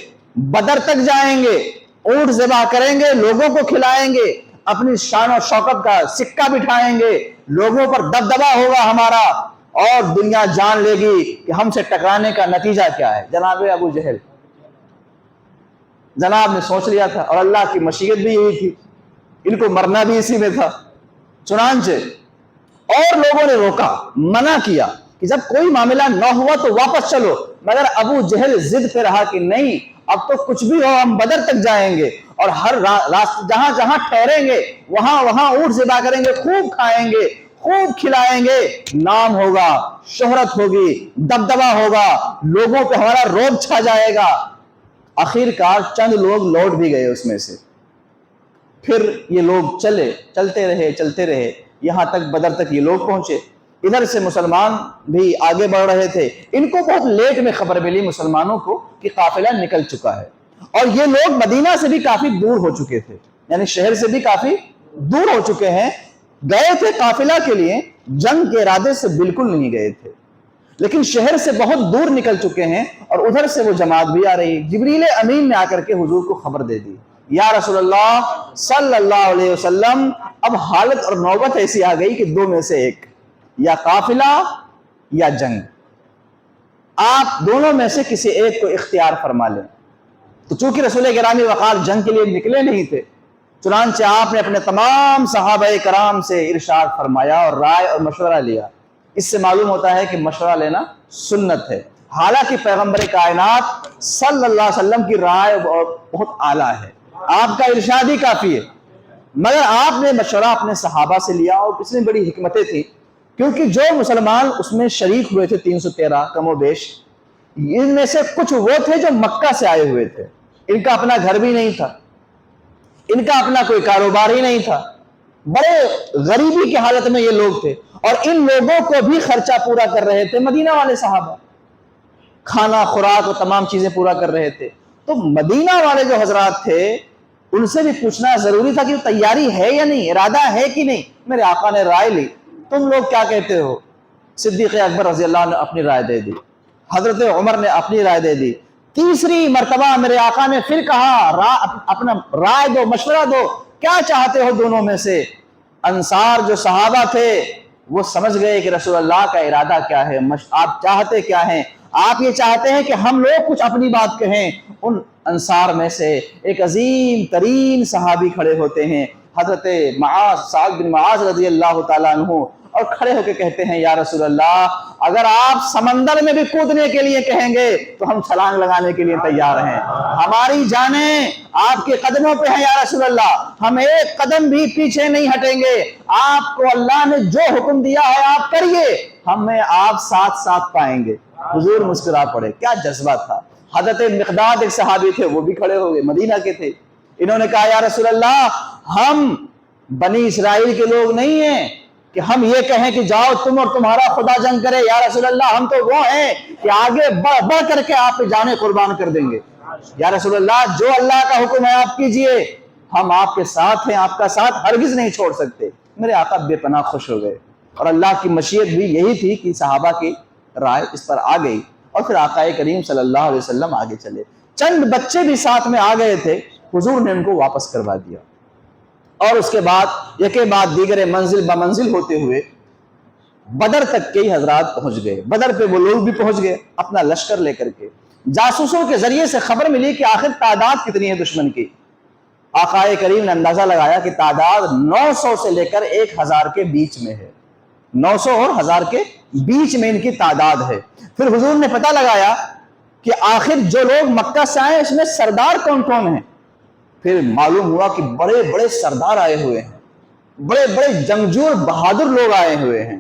بدر تک جائیں گے، اونٹ ذبح کریں گے، لوگوں کو کھلائیں گے، اپنی شان و شوکت کا سکہ بٹھائیں گے، لوگوں پر دبدبا ہوگا ہمارا، اور دنیا جان لے گی کہ ہم سے ٹکرانے کا نتیجہ کیا ہے۔ جناب ابو جہل جناب نے سوچ لیا تھا، اور اللہ کی مشیت بھی یہی تھی، ان کو مرنا بھی اسی میں تھا۔ چنانچہ اور لوگوں نے روکا، منع کیا کہ جب کوئی معاملہ نہ ہوا تو واپس چلو، مگر ابو جہل ضد پہ رہا کہ نہیں، اب تو کچھ بھی ہو ہم بدر تک جائیں گے، اور ہر جہاں جہاں ٹھہریں گے وہاں وہاں اونٹ ذبح کریں گے، خوب کھائیں گے، خوب کھلائیں گے، نام ہوگا، شہرت ہوگی، دبدبا ہوگا، لوگوں پہ ہمارا روب چھا جائے گا۔ آخر کار چند لوگ لوٹ بھی گئے اس میں سے۔ پھر یہ لوگ چلتے رہے یہاں تک بدر تک یہ لوگ پہنچے۔ ادھر سے مسلمان بھی آگے بڑھ رہے تھے، ان کو بہت لیٹ میں خبر ملی مسلمانوں کو کہ قافلہ نکل چکا ہے، اور یہ لوگ مدینہ سے بھی کافی دور ہو چکے تھے، یعنی شہر سے بھی کافی دور ہو چکے ہیں۔ گئے تھے قافلہ کے لیے، جنگ کے ارادے سے بالکل نہیں گئے تھے، لیکن شہر سے بہت دور نکل چکے ہیں اور ادھر سے وہ جماعت بھی آ رہی ہے۔ جبریل امین نے آ کر کے حضور کو خبر دے دی، یا رسول اللہ صلی اللہ علیہ وسلم، اب حالت اور نوبت ایسی آ گئی کہ دو میں سے ایک، یا قافلہ یا جنگ، آپ دونوں میں سے کسی ایک کو اختیار فرما لیں۔ تو چونکہ رسول گرامی وقار جنگ کے لیے نکلے نہیں تھے، چنانچہ آپ نے اپنے تمام صحابہ کرام سے ارشاد فرمایا اور رائے اور مشورہ لیا۔ اس سے معلوم ہوتا ہے کہ مشورہ لینا سنت ہے، حالانکہ پیغمبر کائنات صلی اللہ علیہ وسلم کی رائے بہت اعلیٰ ہے، آپ کا ارشاد ہی کافی ہے، مگر آپ نے مشورہ اپنے صحابہ سے لیا، اور اس میں بڑی حکمتیں تھیں، کیونکہ جو مسلمان اس میں شریک ہوئے تھے 313 کم و بیش، ان میں سے کچھ وہ تھے جو مکہ سے آئے ہوئے تھے، ان کا اپنا گھر بھی نہیں تھا، ان کا اپنا کوئی کاروبار ہی نہیں تھا، بڑے غریبی کی حالت میں یہ لوگ تھے، اور ان لوگوں کو بھی خرچہ پورا کر رہے تھے مدینہ والے صحابہ، کھانا خوراک اور تمام چیزیں پورا کر رہے تھے۔ تو مدینہ والے جو حضرات تھے ان سے بھی پوچھنا ضروری تھا کہ تیاری ہے یا نہیں، ارادہ ہے کہ نہیں۔ میرے آقا نے رائے لی، تم لوگ کیا کہتے ہو؟ صدیق اکبر رضی اللہ عنہ نے اپنی رائے دے دی، حضرت عمر نے اپنی رائے دے دی، تیسری مرتبہ میرے آقا نے پھر کہا اپنا رائے دو، مشورہ دو، کیا چاہتے ہو دونوں میں سے؟ انصار جو صحابہ تھے وہ سمجھ گئے کہ رسول اللہ کا ارادہ کیا ہے، آپ چاہتے کیا ہیں؟ آپ یہ چاہتے ہیں کہ ہم لوگ کچھ اپنی بات کہیں۔ ان انصار میں سے ایک عظیم ترین صحابی کھڑے ہوتے ہیں، حضرت سعد بن معاذ رضی اللہ تعالیٰ عنہ، اور کھڑے ہو کے کہتے ہیں یا رسول اللہ اگر آپ سمندر میں بھی کودنے کے لیے کہیں گے تو ہم چھلانگ لگانے کے لیے تیار ہیں، ہماری جانیں آپ کے قدموں پہ ہیں یا رسول اللہ، ہم ایک قدم بھی پیچھے نہیں ہٹیں گے، آپ کو اللہ نے جو حکم دیا ہے آپ کریے، ہمیں آپ ساتھ ساتھ پائیں گے۔ حضور مسکرا پڑے، کیا جذبہ تھا۔ حضرت مقداد ایک صحابی تھے، وہ بھی کھڑے ہو گئے، مدینہ کے تھے، انہوں نے کہا یا رسول اللہ ہم بنی اسرائیل کے لوگ نہیں ہیں کہ ہم یہ کہیں کہ جاؤ تم اور تمہارا خدا جنگ کرے، یا رسول اللہ ہم تو وہ ہیں کہ آگے بڑھ کر کے آپ پہ جانیں قربان کر دیں گے، یا رسول اللہ جو اللہ کا حکم ہے آپ کیجئے، ہم آپ کے ساتھ ہیں، آپ کا ساتھ ہرگز نہیں چھوڑ سکتے۔ میرے آقا بے پناہ خوش ہو گئے، اور اللہ کی مشیت بھی یہی تھی کہ صحابہ کی رائے اس پر آ گئی، اور پھر آقا کریم صلی اللہ علیہ وسلم آگے چلے۔ چند بچے بھی ساتھ میں آ گئے تھے، حضور نے ان کو واپس کروا دیا، اور اس کے بعد یکے بعد دیگر منزل بمنزل ہوتے ہوئے بدر تک کے حضرات پہنچ گئے۔ بدر پہ وہ لوگ بھی پہنچ گئے اپنا لشکر لے کر کے۔ جاسوسوں کے ذریعے سے خبر ملی کہ آخر تعداد کتنی ہے دشمن کی۔ آقا کریم نے اندازہ لگایا کہ تعداد 900 سے لے کر 1000 کے بیچ میں ہے، 900 اور 1000 کے بیچ میں ان کی تعداد ہے۔ پھر حضور نے پتہ لگایا کہ آخر جو لوگ مکہ سے آئے اس میں سردار کون کون ہیں۔ پھر معلوم ہوا کہ بڑے بڑے سردار آئے ہوئے ہیں، بڑے بڑے جنگجو اور بہادر لوگ آئے ہوئے ہیں،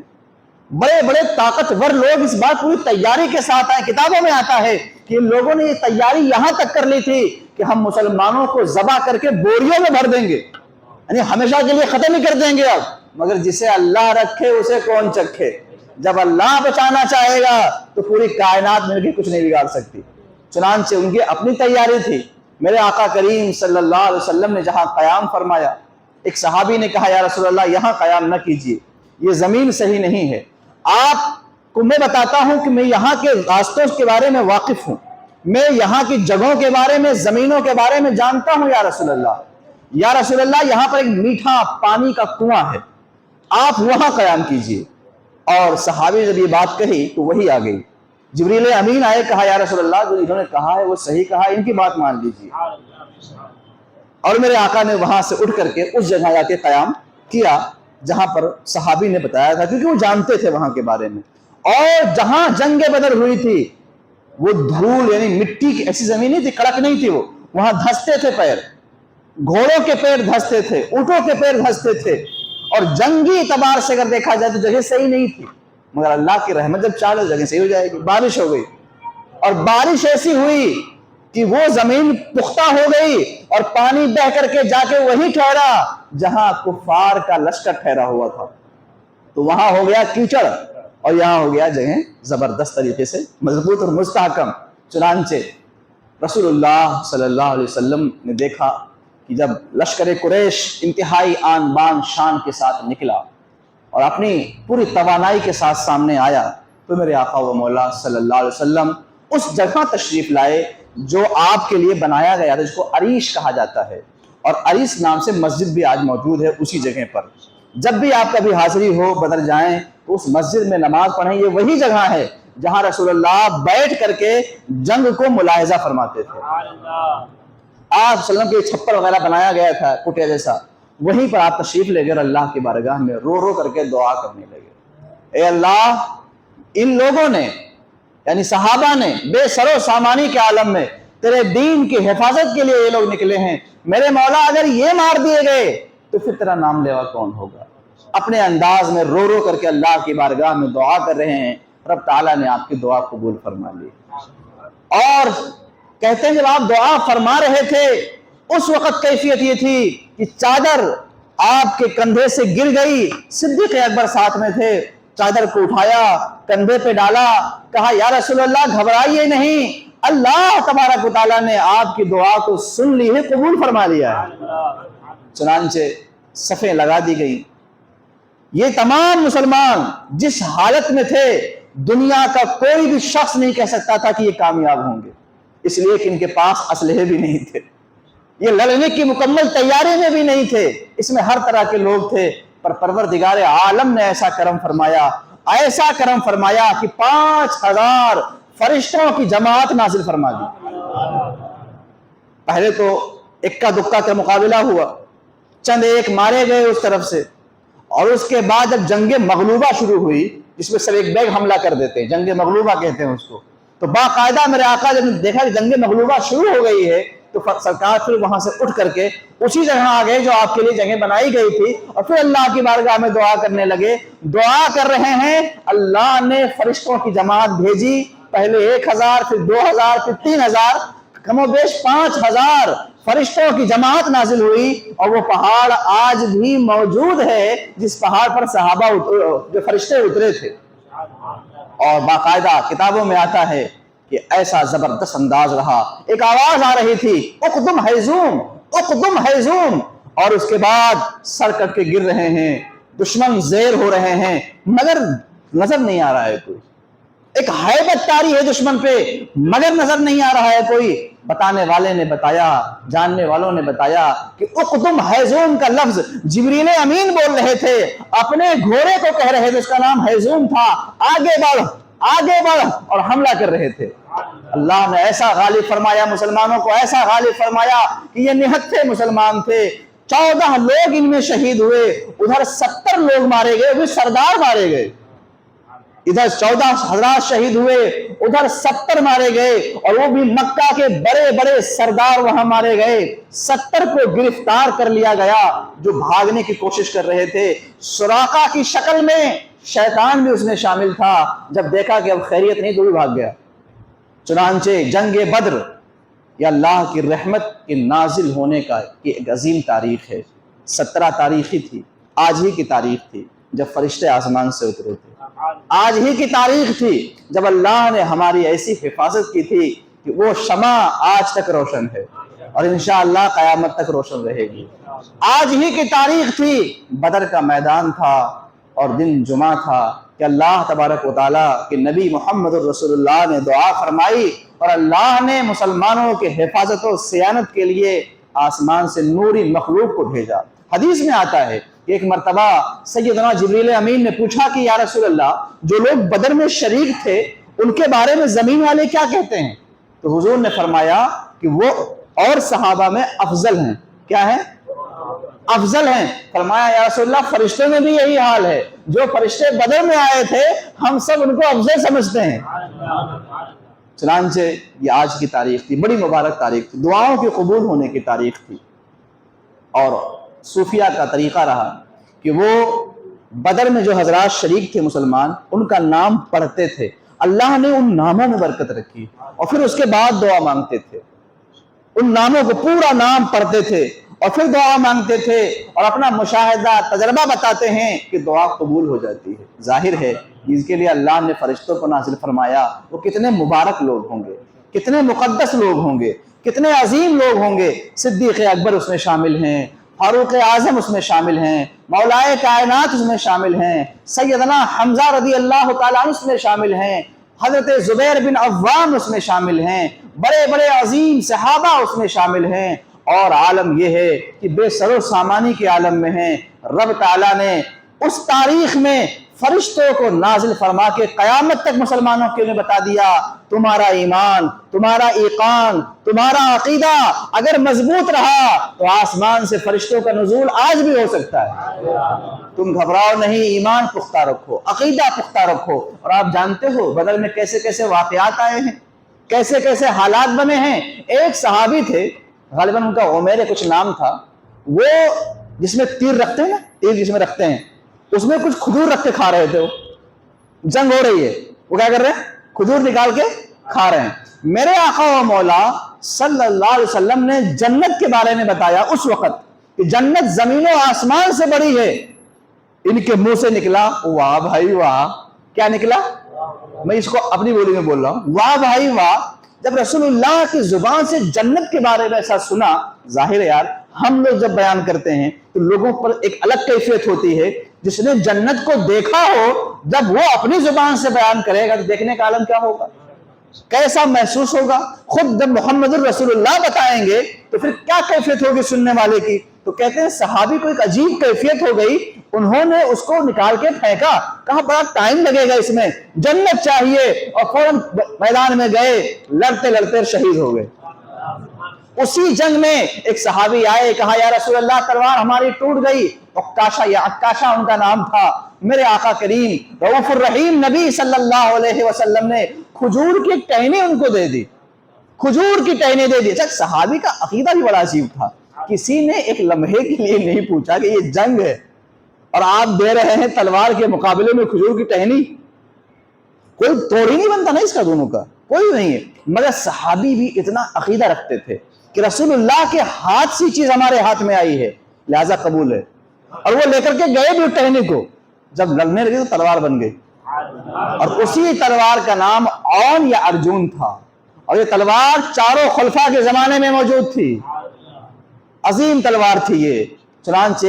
بڑے بڑے طاقتور لوگ اس بات پوری تیاری کے ساتھ آئے۔ کتابوں میں آتا ہے کہ ان لوگوں نے یہ تیاری یہاں تک کر لی تھی کہ ہم مسلمانوں کو ذبح کر کے بوریوں میں بھر دیں گے، یعنی ہمیشہ کے لیے ختم ہی کر دیں گے اب، مگر جسے اللہ رکھے اسے کون چکھے۔ جب اللہ بچانا چاہے گا تو پوری کائنات مل کے کچھ نہیں بگاڑ سکتی۔ چنانچہ ان کی اپنی تیاری تھی۔ میرے آقا کریم صلی اللہ علیہ وسلم نے جہاں قیام فرمایا، ایک صحابی نے کہا یا رسول اللہ یہاں قیام نہ کیجیے، یہ زمین صحیح نہیں ہے، آپ کو میں بتاتا ہوں کہ میں یہاں کے راستوں کے بارے میں واقف ہوں، میں یہاں کی جگہوں کے بارے میں، زمینوں کے بارے میں جانتا ہوں یا رسول اللہ۔ یا رسول اللہ یہاں پر ایک میٹھا پانی کا کنواں ہے، آپ وہاں قیام کیجیے۔ اور صحابی جب یہ بات کہی تو وہی آ گئی، جبریل امین آئے، کہا یا رسول اللہ جو انہوں نے کہا ہے وہ صحیح کہا، ان کی بات مان لیجیے۔ اور میرے آقا نے وہاں سے اٹھ کر کے اس جگہ جا کے قیام کیا جہاں پر صحابی نے بتایا تھا، کیونکہ وہ جانتے تھے وہاں کے بارے میں۔ اور جہاں جنگ بدر ہوئی تھی وہ دھول یعنی مٹی کی ایسی زمین نہیں تھی، کڑک نہیں تھی، وہ وہاں دھستے تھے پیر، گھوڑوں کے پیر دھستے تھے، اونٹوں کے پیر دھستے تھے، اور جنگی اعتبار سے اگر دیکھا جائے تو جگہ صحیح نہیں تھی، مگر اللہ کی رحمت جب چاہے جگہ صحیح ہو جائے گی۔ بارش ہو گئی، اور بارش ایسی ہوئی کہ وہ زمین پختہ ہو گئی، اور پانی بہ کر کے جا کے وہی ٹھہرا جہاں کفار کا لشکر ٹھہرا ہوا تھا، تو وہاں ہو گیا کیچڑ، اور یہاں ہو گیا جگہ زبردست طریقے سے مضبوط اور مستحکم۔ چنانچہ رسول اللہ صلی اللہ علیہ وسلم نے دیکھا کہ جب لشکر قریش انتہائی آن بان شان کے ساتھ نکلا اور اپنی پوری توانائی کے ساتھ سامنے آیا تو میرے آقا و مولا صلی اللہ علیہ وسلم اس جگہ تشریف لائے جو آپ کے لیے بنایا گیا تھا، جس کو عریش کہا جاتا ہے، اور عریش نام سے مسجد بھی آج موجود ہے اسی جگہ پر۔ جب بھی آپ کبھی حاضری ہو بدر جائیں تو اس مسجد میں نماز پڑھیں، یہ وہی جگہ ہے جہاں رسول اللہ بیٹھ کر کے جنگ کو ملاحظہ فرماتے تھے۔ آپ صلی اللہ علیہ وسلم کے چھپر وغیرہ بنایا گیا تھا کٹیا جیسا، وہیں پر آپ تشریف لے گئے اور اللہ کی بارگاہ میں رو رو کر کے دعا کرنے لگے، اے اللہ، ان لوگوں نے یعنی صحابہ نے بے سر و سامانی کے عالم میں تیرے دین کی حفاظت کے لیے یہ لوگ نکلے ہیں، میرے مولا اگر یہ مار دیے گئے تو پھر تیرا نام لیوا کون ہوگا؟ اپنے انداز میں رو رو کر کے اللہ کی بارگاہ میں دعا کر رہے ہیں، رب تعالیٰ نے آپ کی دعا قبول فرما لی۔ اور کہتے ہیں جب آپ دعا فرما رہے تھے اس وقت کیفیت یہ تھی کہ چادر آپ کے کندھے سے گر گئی، صدیق اکبر ساتھ میں تھے، چادر کو اٹھایا، کندھے پہ ڈالا، کہا یا رسول اللہ گھبرائیے نہیں، اللہ تبارک و تعالیٰ نے آپ کی دعا کو سن لی ہے، قبول فرما لیا ہے۔ چنانچہ صفیں لگا دی گئی، یہ تمام مسلمان جس حالت میں تھے دنیا کا کوئی بھی شخص نہیں کہہ سکتا تھا کہ یہ کامیاب ہوں گے، اس لیے کہ ان کے پاس اسلحے بھی نہیں تھے، یہ لڑنے کی مکمل تیاری میں بھی نہیں تھے، اس میں ہر طرح کے لوگ تھے، پر پروردگار عالم نے ایسا کرم فرمایا کہ 5000 فرشتوں کی جماعت نازل فرما دی۔ پہلے تو اکا دکا کا مقابلہ ہوا، چند ایک مارے گئے اس طرف سے، اور اس کے بعد جب جنگ مغلوبہ شروع ہوئی، جس میں سب ایک بیگ حملہ کر دیتے ہیں، جنگ مغلوبہ کہتے ہیں اس کو، تو باقاعدہ میرے آقا جب دیکھا کہ جنگ مغلوبہ شروع ہو گئی ہے تو سرکار پھر وہاں سے اٹھ کر کے اسی جگہ آ گئے جو آپ کے لیے جگہ بنائی گئی تھی، اور پھر اللہ کی بارگاہ میں دعا کرنے لگے۔ دعا کر رہے ہیں، اللہ نے فرشتوں کی جماعت بھیجی، پہلے 1000 پھر 2000 پھر 3000، کم و بیش 5000 فرشتوں کی جماعت نازل ہوئی، اور وہ پہاڑ آج بھی موجود ہے جس پہاڑ پر صحابہ جو فرشتے اترے تھے۔ اور باقاعدہ کتابوں میں آتا ہے کہ ایسا زبردست انداز رہا، ایک آواز آ رہی تھی اقدم حیزوم اقدم حیزوم، اور اس کے بعد سر کٹ کے گر رہے ہیں، دشمن زیر ہو رہے ہیں، مگر نظر نہیں آ رہا ہے کوئی، ایک ہیبت طاری ہے دشمن پہ مگر نظر نہیں آ رہا ہے کوئی۔ بتانے والے نے بتایا، جاننے والوں نے بتایا کہ اقدم حیزوم کا لفظ جبریل امین بول رہے تھے، اپنے گھوڑے کو کہہ رہے تھے، اس کا نام حیزوم تھا، آگے بڑھ اور حملہ کر رہے تھے۔ اللہ نے ایسا غالب فرمایا مسلمانوں کو، ایسا غالب فرمایا کہ یہ نہتے مسلمان تھے، 14 لوگ ان میں شہید ہوئے، ادھر 70 لوگ مارے گئے، وہ سردار مارے گئے، ادھر 14 حضرات شہید ہوئے، ادھر 70 مارے گئے، اور وہ بھی مکہ کے بڑے بڑے سردار وہاں مارے گئے۔ 70 کو گرفتار کر لیا گیا جو بھاگنے کی کوشش کر رہے تھے، سراقہ کی شکل میں، شیطان بھی اس میں شامل تھا، جب دیکھا کہ اب خیریت نہیں تو بھی بھاگ گیا۔ چنانچہ جنگ بدر یہ اللہ کی رحمت کے نازل ہونے کا ایک عظیم تاریخ ہے۔ 17 تاریخی تھی، آج ہی کی تاریخ تھی جب فرشتے آسمان سے اترے تھے، آج ہی کی تاریخ تھی جب اللہ نے ہماری ایسی حفاظت کی تھی کہ وہ شمع آج تک روشن ہے اور انشاءاللہ قیامت تک روشن رہے گی۔ آج ہی کی تاریخ تھی، بدر کا میدان تھا اور دن جمعہ تھا کہ اللہ تبارک و تعالیٰ کے نبی محمد رسول اللہ نے دعا فرمائی اور اللہ نے مسلمانوں کے حفاظت و صیانت کے لیے آسمان سے نوری مخلوق کو بھیجا۔ حدیث میں آتا ہے کہ ایک مرتبہ سیدنا جبریل امین نے پوچھا کہ یا رسول اللہ، جو لوگ بدر میں شریک تھے ان کے بارے میں زمین والے کیا کہتے ہیں؟ تو حضور نے فرمایا کہ وہ اور صحابہ میں افضل ہیں۔ کیا ہے؟ افضل ہیں۔ فرمایا یا رسول اللہ، فرشتے میں بھی یہی حال ہے، جو فرشتے بدر میں آئے تھے ہم سب ان کو افضل سمجھتے ہیں۔ چنانچہ یہ آج کی تاریخ تھی، بڑی مبارک تاریخ تھی، دعاؤں کے قبول ہونے کی تاریخ تھی۔ اور صوفیہ کا طریقہ رہا کہ وہ بدر میں جو حضرات شریک تھے مسلمان، ان کا نام پڑھتے تھے، اللہ نے ان ناموں میں برکت رکھی، اور پھر اس کے بعد دعا مانگتے تھے، ان ناموں کو پورا نام پڑھتے تھے اور پھر دعا مانگتے تھے، اور اپنا مشاہدہ تجربہ بتاتے ہیں کہ دعا قبول ہو جاتی ہے۔ ظاہر ہے جس کے لیے اللہ نے فرشتوں کو نازل فرمایا وہ کتنے مبارک لوگ ہوں گے۔ کتنے مقدس لوگ ہوں گے، کتنے عظیم لوگ ہوں گے۔ صدیق اکبر اس میں شامل ہیں، فاروق اعظم اس میں شامل ہیں، مولائے کائنات اس میں شامل ہیں، سیدنا حمزہ رضی اللہ تعالیٰ عنہ اس میں شامل ہیں، حضرت زبیر بن عوام اس میں شامل ہیں، بڑے بڑے عظیم صحابہ اس میں شامل ہیں۔ اور عالم یہ ہے کہ بے سر و سامانی کے عالم میں ہیں۔ رب تعالیٰ نے اس تاریخ میں فرشتوں کو نازل فرما کے قیامت تک مسلمانوں کے لیے بتا دیا، تمہارا ایمان، تمہارا ایقان، تمہارا عقیدہ اگر مضبوط رہا تو آسمان سے فرشتوں کا نزول آج بھی ہو سکتا ہے۔ تم گھبراؤ نہیں، ایمان پختہ رکھو، عقیدہ پختہ رکھو۔ اور آپ جانتے ہو بدر میں کیسے کیسے واقعات آئے ہیں، کیسے کیسے حالات بنے ہیں۔ ایک صحابی تھے، غالباً ان کا عمیر کچھ نام تھا، وہ جس میں تیر رکھتے ہیں نا، تیر جس میں رکھتے ہیں، اس میں کچھ کھجور رکھ کے کھا رہے تھے۔ وہ جنگ ہو رہی ہے، وہ کیا کر رہے ہیں؟ کھجور نکال کے کھا رہے ہیں۔ میرے آقا و مولا صلی اللہ علیہ وسلم نے جنت کے بارے میں بتایا اس وقت کہ جنت زمین و آسمان سے بڑی ہے۔ ان کے منہ سے نکلا واہ بھائی واہ۔ کیا نکلا؟ میں اس کو اپنی بولی میں بول رہا ہوں، واہ بھائی واہ۔ جب رسول اللہ کی زبان سے جنت کے بارے میں ایسا سنا، ظاہر ہے یار ہم لوگ جب بیان کرتے ہیں تو لوگوں پر ایک الگ کیفیت ہوتی ہے۔ جس نے جنت کو دیکھا ہو جب وہ اپنی زبان سے بیان کرے گا تو دیکھنے کا عالم کیا ہوگا، کیسا محسوس ہوگا۔ خود جب محمد الرسول اللہ بتائیں گے تو پھر کیا کیفیت ہوگی سننے والے کی۔ تو کہتے ہیں صحابی کو ایک عجیب کیفیت ہو گئی، انہوں نے اس کو نکال کے پھینکا، کہا بڑا ٹائم لگے گا اس میں، جنت چاہیے، اور فوراً میدان میں گئے، لڑتے لڑتے شہید ہو گئے۔ اسی جنگ میں ایک صحابی آئے، کہا یا رسول اللہ تلوار ہماری ٹوٹ گئی۔ عکاشہ یا عکاشہ ان کا نام تھا۔ میرے آقا کریم رؤوف الرحیم نبی صلی اللہ علیہ وسلم نے کھجور کی ایک ٹہنی ان کو دے دی، کھجور کی ٹہنی دے دی۔ صحابی کا عقیدہ بھی بڑا عجیب تھا، کسی نے ایک لمحے کے لیے نہیں پوچھا کہ یہ جنگ ہے اور آپ دے رہے ہیں تلوار کے مقابلے میں کھجور کی ٹہنی۔ کوئی توڑ ہی نہیں بنتا نا اس کا، دونوں کا کوئی نہیں ہے۔ مگر صحابی بھی اتنا عقیدہ رکھتے تھے کہ رسول اللہ کے ہاتھ سے چیز ہمارے ہاتھ میں آئی ہے لہذا قبول ہے، اور وہ لے کر کے گئے بھی ٹہنی کو، جب لڑنے لگے تو تلوار بن گئی، اور اسی تلوار کا نام اون یا ارجن تھا، اور یہ تلوار چاروں خلفاء کے زمانے میں موجود تھی، عظیم تلوار تھی یہ۔ چنانچہ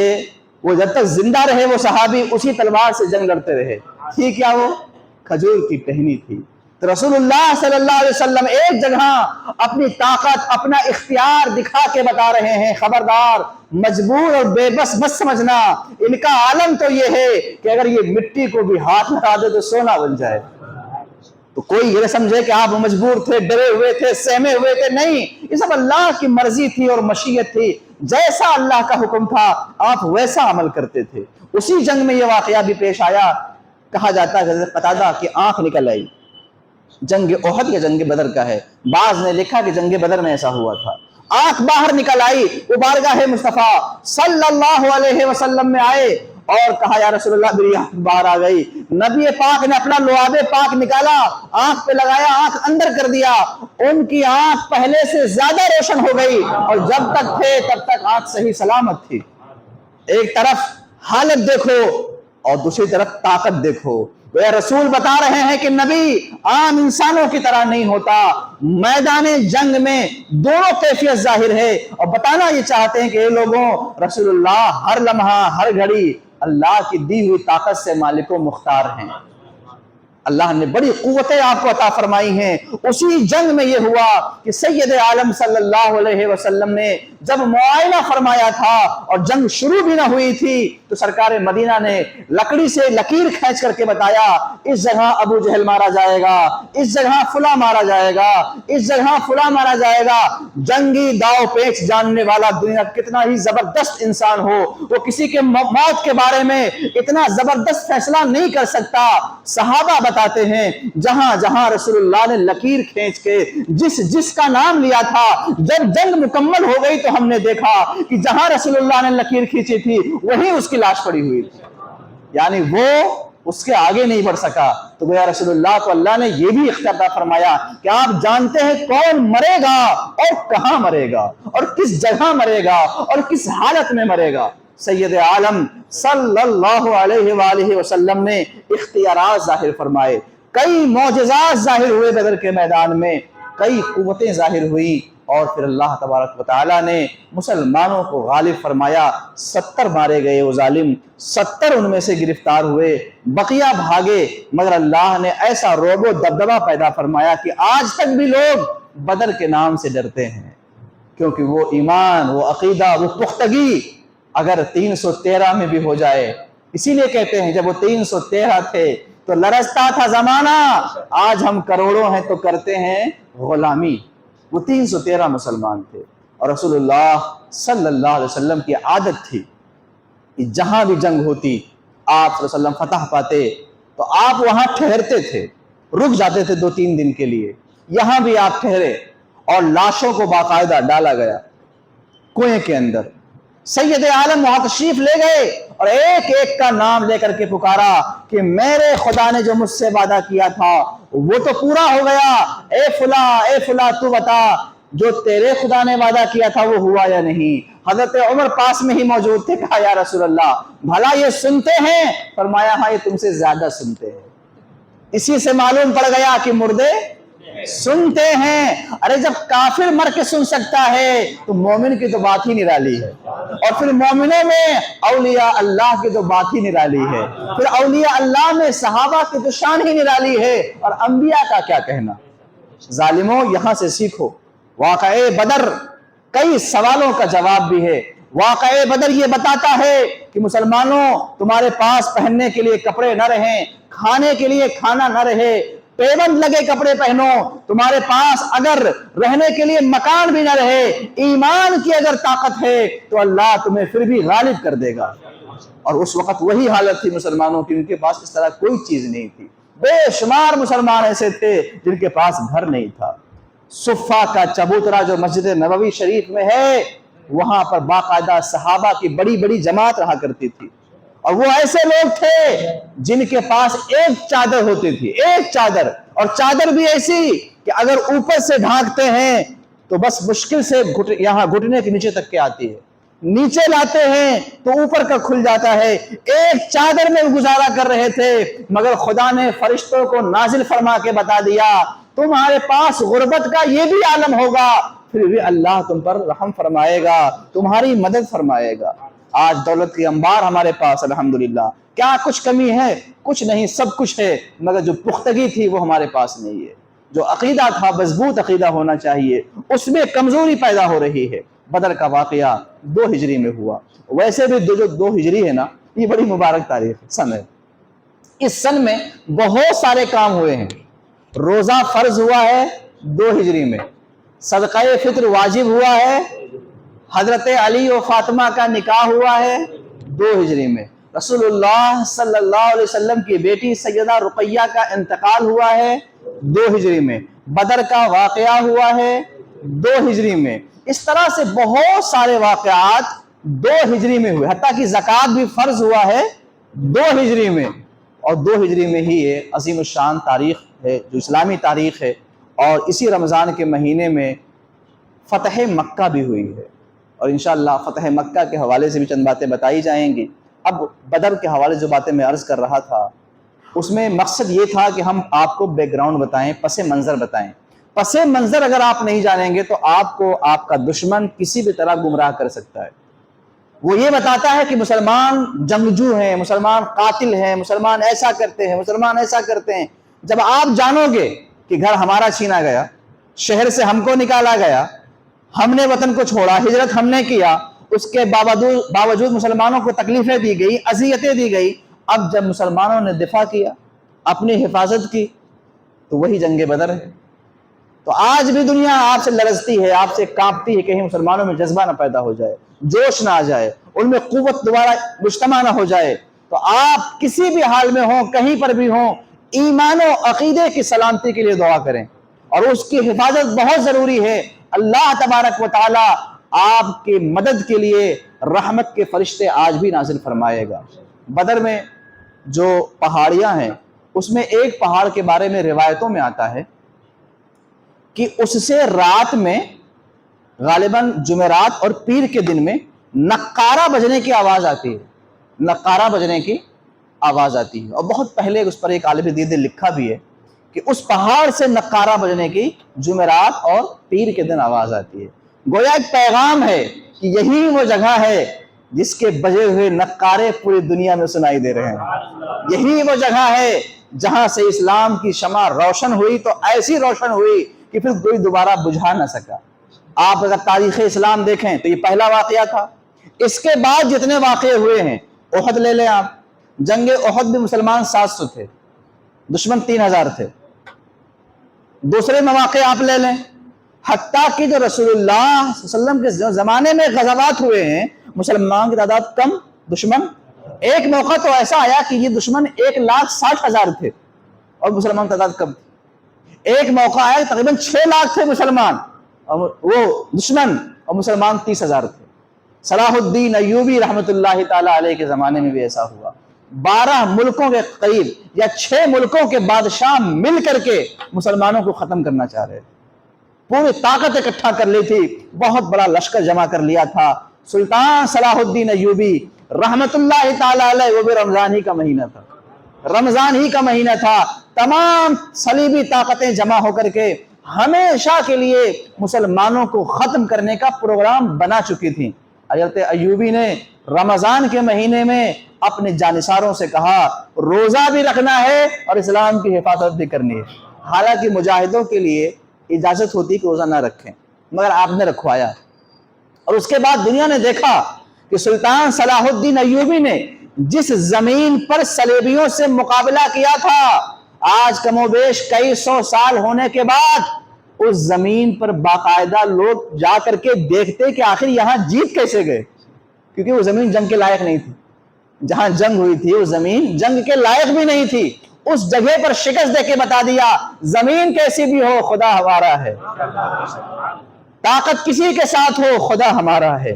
وہ جب تک زندہ رہے وہ صحابی اسی تلوار سے جنگ لڑتے رہے۔ تھی کیا وہ؟ کھجور کی ٹہنی تھی۔ تو رسول اللہ صلی اللہ علیہ وسلم ایک جگہ اپنی طاقت، اپنا اختیار دکھا کے بتا رہے ہیں، خبردار مجبور اور بے بس مت سمجھنا، ان کا عالم تو یہ ہے کہ اگر یہ مٹی کو بھی ہاتھ لگا دے تو سونا بن جائے۔ تو کوئی یہ سمجھے کہ آپ مجبور تھے، ڈرے ہوئے تھے، سہمے ہوئے تھے، نہیں، یہ سب اللہ کی مرضی تھی اور مشیت تھی۔ جیسا اللہ کا حکم تھا آپ ویسا عمل کرتے تھے۔ اسی جنگ میں یہ واقعہ بھی پیش آیا، کہا جاتا ہے حضرت قتادہ کی آنکھ نکل آئی۔ جنگ احد یا جنگ بدر کا ہے، بعض نے لکھا کہ جنگ بدر میں ایسا ہوا تھا۔ آنکھ باہر نکل آئی، وہ بارگاہ مصطفیٰ صلی اللہ علیہ وسلم میں آئے اور کہا یا رسول اللہ میری آنکھ باہر آ گئی۔ نبی پاک نے اپنا لعاب پاک نکالا، آنکھ پہ لگایا، آنکھ اندر کر دیا، ان کی آنکھ پہلے سے زیادہ روشن ہو گئی، اور جب تک تھے تب تک آنکھ صحیح سلامت تھی۔ ایک طرف حالت دیکھو اور دوسری طرف طاقت دیکھو۔ وہ رسول بتا رہے ہیں کہ نبی عام انسانوں کی طرح نہیں ہوتا، میدان جنگ میں دونوں کیفیت ظاہر ہے، اور بتانا یہ چاہتے ہیں کہ اے لوگوں، رسول اللہ ہر لمحہ ہر گھڑی اللہ کی دی ہوئی طاقت سے مالک و مختار ہیں۔ اللہ نے بڑی قوتیں آپ کو عطا فرمائی ہیں۔ اسی جنگ میں یہ ہوا کہ سید عالم صلی اللہ علیہ وسلم نے جب معائنہ فرمایا تھا اور جنگ شروع بھی نہ ہوئی تھی تو سرکار مدینہ نے لکڑی سے لکیر کھینچ کر کے بتایا اس جگہ ابو جہل مارا جائے گا، اس جگہ فلاں مارا جائے گا، اس جگہ فلاں مارا جائے گا۔ جنگی داؤ پیچ جاننے والا دنیا کتنا ہی زبردست انسان ہو، وہ کسی کے موت کے بارے میں اتنا زبردست فیصلہ نہیں کر سکتا۔ صحابہ بتاتے ہیں جہاں جہاں رسول اللہ نے لکیر کھینچ کے جس کا نام لیا تھا، جب جنگ مکمل ہو گئی تو ہم نے دیکھا کہ جہاں رسول اللہ نے لکیر کھینچی تھی وہیں اس کی لاش پڑی ہوئی تھی، یعنی وہ اس کے آگے نہیں بڑھ سکا۔ تو گویا رسول اللہ کو اللہ نے یہ بھی اختیار فرمایا کہ آپ جانتے ہیں کون مرے گا اور کہاں مرے گا اور کس جگہ مرے گا اور کس حالت میں مرے گا۔ سید عالم صلی اللہ علیہ وآلہ وسلم نے اختیارات ظاہر فرمائے، کئی معجزات ظاہر ہوئے بدر کے میدان میں، کئی قوتیں ظاہر ہوئی اور پھر اللہ تبارک و تعالیٰ نے مسلمانوں کو غالب فرمایا. 70 مارے گئے وہ ظالم، 70 ان میں سے گرفتار ہوئے، بقیہ بھاگے، مگر اللہ نے ایسا رعب و دبدبہ پیدا فرمایا کہ آج تک بھی لوگ بدر کے نام سے ڈرتے ہیں، کیونکہ وہ ایمان، وہ عقیدہ، وہ پختگی اگر 313 میں بھی ہو جائے. اسی لیے کہتے ہیں جب وہ 313 تھے تو لرزتا تھا زمانہ، آج ہم کروڑوں ہیں تو کرتے ہیں غلامی. وہ 313 مسلمان تھے، اور رسول اللہ صلی اللہ علیہ وسلم کی عادت تھی کہ جہاں بھی جنگ ہوتی آپ صلی اللہ علیہ وسلم فتح پاتے تو آپ وہاں ٹھہرتے تھے، رک جاتے تھے 2-3 دن کے لیے. یہاں بھی آپ ٹھہرے اور لاشوں کو باقاعدہ ڈالا گیا کنویں کے اندر. سید عالم وہاں تشریف لے گئے اور ایک ایک کا نام لے کر کے پکارا کہ میرے خدا نے جو مجھ سے وعدہ کیا تھا وہ تو پورا ہو گیا. اے فلاں تو بتا جو تیرے خدا نے وعدہ کیا تھا وہ ہوا یا نہیں؟ حضرت عمر پاس میں ہی موجود تھے. کہا یا رسول اللہ بھلا یہ سنتے ہیں؟ فرمایا ہاں یہ تم سے زیادہ سنتے ہیں. اسی سے معلوم پڑ گیا کہ مردے سنتے ہیں. ارے جب کافر مر کے سن سکتا ہے تو مومن کی تو بات ہی نرالی ہے، اور پھر مومنوں میں اولیاء اللہ کی تو بات ہی نرالی ہے، پھر اولیاء اللہ میں صحابہ کی تو شان ہی نرالی ہے، اور انبیاء کا کیا کہنا. ظالموں یہاں سے سیکھو. واقعہ بدر کئی سوالوں کا جواب بھی ہے. واقعہ بدر یہ بتاتا ہے کہ مسلمانوں تمہارے پاس پہننے کے لیے کپڑے نہ رہیں، کھانے کے لیے کھانا نہ رہے، پیبند لگے کپڑے پہنو، تمہارے پاس اگر رہنے کے لیے مکان بھی نہ رہے، ایمان کی اگر طاقت ہے تو اللہ تمہیں پھر بھی غالب کر دے گا. اور اس وقت وہی حالت تھی مسلمانوں کی، ان کے پاس اس طرح کوئی چیز نہیں تھی. بے شمار مسلمان ایسے تھے جن کے پاس گھر نہیں تھا. صفہ کا چبوترا جو مسجد نبوی شریف میں ہے وہاں پر باقاعدہ صحابہ کی بڑی بڑی جماعت رہا کرتی تھی، اور وہ ایسے لوگ تھے جن کے پاس ایک چادر ہوتی تھی، ایک چادر، اور چادر بھی ایسی کہ اگر اوپر سے ڈھانکتے ہیں تو بس مشکل سے یہاں گھٹنے کے نیچے تک کے آتی ہے، نیچے لاتے ہیں تو اوپر کا کھل جاتا ہے. ایک چادر میں گزارا کر رہے تھے، مگر خدا نے فرشتوں کو نازل فرما کے بتا دیا تمہارے پاس غربت کا یہ بھی عالم ہوگا، پھر بھی اللہ تم پر رحم فرمائے گا، تمہاری مدد فرمائے گا. آج دولت کی انبار ہمارے پاس الحمدللہ. کیا کچھ کمی ہے؟ کچھ نہیں، سب کچھ ہے، مگر جو پختگی تھی وہ ہمارے پاس نہیں ہے. جو عقیدہ تھا مضبوط عقیدہ ہونا چاہیے، اس میں کمزوری پیدا ہو رہی ہے. بدر کا واقعہ 2 ہجری میں ہوا. ویسے بھی جو 2 ہجری ہے نا یہ بڑی مبارک تاریخ سن ہے. اس سن میں بہت سارے کام ہوئے ہیں. روزہ فرض ہوا ہے 2 ہجری میں، صدقہ فطر واجب ہوا ہے، حضرت علی و فاطمہ کا نکاح ہوا ہے 2 ہجری میں، رسول اللہ صلی اللہ علیہ وسلم کی بیٹی سیدہ رقیہ کا انتقال ہوا ہے 2 ہجری میں، بدر کا واقعہ ہوا ہے 2 ہجری میں. اس طرح سے بہت سارے واقعات 2 ہجری میں ہوئے، حتیٰ کہ زکوٰۃ بھی فرض ہوا ہے 2 ہجری میں. اور 2 ہجری میں ہی یہ عظیم الشان تاریخ ہے جو اسلامی تاریخ ہے. اور اسی رمضان کے مہینے میں فتح مکہ بھی ہوئی ہے، اور انشاءاللہ فتح مکہ کے حوالے سے بھی چند باتیں بتائی جائیں گی. اب بدر کے حوالے جو باتیں میں عرض کر رہا تھا اس میں مقصد یہ تھا کہ ہم آپ کو بیک گراؤنڈ بتائیں، پس منظر بتائیں. پس منظر اگر آپ نہیں جانیں گے تو آپ کو آپ کا دشمن کسی بھی طرح گمراہ کر سکتا ہے. وہ یہ بتاتا ہے کہ مسلمان جنگجو ہیں، مسلمان قاتل ہیں، مسلمان ایسا کرتے ہیں، مسلمان ایسا کرتے ہیں. جب آپ جانو گے کہ گھر ہمارا چھینا گیا، شہر سے ہم کو نکالا گیا، ہم نے وطن کو چھوڑا، ہجرت ہم نے کیا، اس کے باوجود مسلمانوں کو تکلیفیں دی گئی، اذیتیں دی گئی، اب جب مسلمانوں نے دفاع کیا، اپنی حفاظت کی، تو وہی جنگ بدر ہے. تو آج بھی دنیا آپ سے لرزتی ہے، آپ سے کانپتی ہے، کہیں مسلمانوں میں جذبہ نہ پیدا ہو جائے، جوش نہ آ جائے، ان میں قوت دوبارہ مجتمع نہ ہو جائے. تو آپ کسی بھی حال میں ہوں، کہیں پر بھی ہوں، ایمان و عقیدے کی سلامتی کے لیے دعا کریں، اور اس کی حفاظت بہت ضروری ہے. اللہ تبارک و تعالی آپ کی مدد کے لیے رحمت کے فرشتے آج بھی نازل فرمائے گا. بدر میں جو پہاڑیاں ہیں اس میں ایک پہاڑ کے بارے میں روایتوں میں آتا ہے کہ اس سے رات میں غالباً جمعرات اور پیر کے دن میں نقارہ بجنے کی آواز آتی ہے، نقارہ بجنے کی آواز آتی ہے. اور بہت پہلے اس پر ایک عالم دین نے لکھا بھی ہے کہ اس پہاڑ سے نقارہ بجنے کی جمعرات اور پیر کے دن آواز آتی ہے۔ گویا ایک پیغام ہے کہ یہی وہ جگہ ہے جس کے بجے ہوئے نقارے پوری دنیا میں سنائی دے رہے ہیں۔ یہی وہ جگہ ہے جہاں سے اسلام کی شمع روشن ہوئی تو ایسی روشن ہوئی کہ پھر کوئی دوبارہ بجھا نہ سکا۔ آپ اگر تاریخ اسلام دیکھیں تو یہ پہلا واقعہ تھا۔ اس کے بعد جتنے واقعے ہوئے ہیں، احد لے لیں آپ، جنگ احد میں مسلمان 700 تھے، دشمن 3000 تھے۔ دوسرے مواقع آپ لے لیں، حتیٰ کہ جو رسول اللہ صلی اللہ علیہ وسلم کے زمانے میں غزوات ہوئے ہیں، مسلمان کی تعداد کم، دشمن ایک موقع تو ایسا آیا کہ یہ دشمن 1,60,000 تھے اور مسلمان کی تعداد کم تھی۔ ایک موقع آیا تقریباً 6 لاکھ تھے مسلمان اور وہ دشمن، اور مسلمان 30,000 تھے۔ صلاح الدین ایوبی رحمۃ اللہ تعالی علیہ کے زمانے میں بھی ایسا ہوا۔ 12 ملکوں کے قریب یا 6 ملکوں کے بادشاہ مل کر کے مسلمانوں کو ختم کرنا چاہ رہے تھے، پوری طاقت اکٹھا کر لی تھی، بہت بڑا لشکر جمع کر لیا تھا۔ سلطان صلاح الدین ایوبی رحمت اللہ تعالی علیہ، وہ بھی رمضان ہی کا مہینہ تھا، رمضان ہی کا مہینہ تھا، تمام صلیبی طاقتیں جمع ہو کر کے ہمیشہ کے لیے مسلمانوں کو ختم کرنے کا پروگرام بنا چکی تھی۔ حضرت ایوبی نے رمضان کے مہینے میں اپنے جانثاروں سے کہا روزہ بھی رکھنا ہے اور اسلام کی حفاظت بھی کرنی ہے۔ حالانکہ مجاہدوں کے لیے اجازت ہوتی کہ روزہ نہ رکھیں، مگر آپ نے رکھوایا۔ اور اس کے بعد دنیا نے دیکھا کہ سلطان صلاح الدین ایوبی نے جس زمین پر صلیبیوں سے مقابلہ کیا تھا، آج کم و بیش کئی 100 سال ہونے کے بعد اس زمین پر باقاعدہ لوگ جا کر کے دیکھتے کہ آخر یہاں جیت کیسے گئے، کیونکہ وہ زمین جنگ کے لائق نہیں تھی۔ جہاں جنگ ہوئی تھی وہ زمین جنگ کے لائق بھی نہیں تھی۔ اس جگہ پر شکست دے کے بتا دیا زمین کیسی بھی ہو خدا ہمارا ہے، طاقت کسی کے ساتھ ہو خدا ہمارا ہے،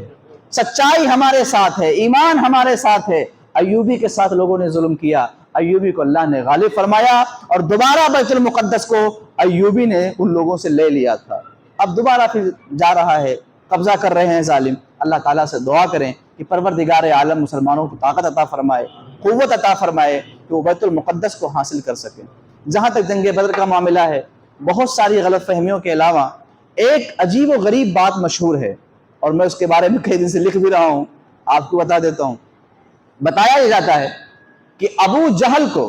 سچائی ہمارے ساتھ ہے، ایمان ہمارے ساتھ ہے۔ ایوبی کے ساتھ لوگوں نے ظلم کیا، ایوبی کو اللہ نے غالب فرمایا اور دوبارہ بیت المقدس کو ایوبی نے ان لوگوں سے لے لیا تھا۔ اب دوبارہ پھر جا رہا ہے، قبضہ کر رہے ہیں ظالم۔ اللہ تعالیٰ سے دعا کریں کہ پروردگار عالم مسلمانوں کو طاقت عطا فرمائے، قوت عطا فرمائے کہ وہ بیت المقدس کو حاصل کر سکیں۔ جہاں تک جنگ بدر کا معاملہ ہے، بہت ساری غلط فہمیوں کے علاوہ ایک عجیب و غریب بات مشہور ہے، اور میں اس کے بارے میں کئی دن سے لکھ بھی رہا ہوں، آپ کو بتا دیتا ہوں۔ بتایا یہ جاتا ہے کہ ابو جہل کو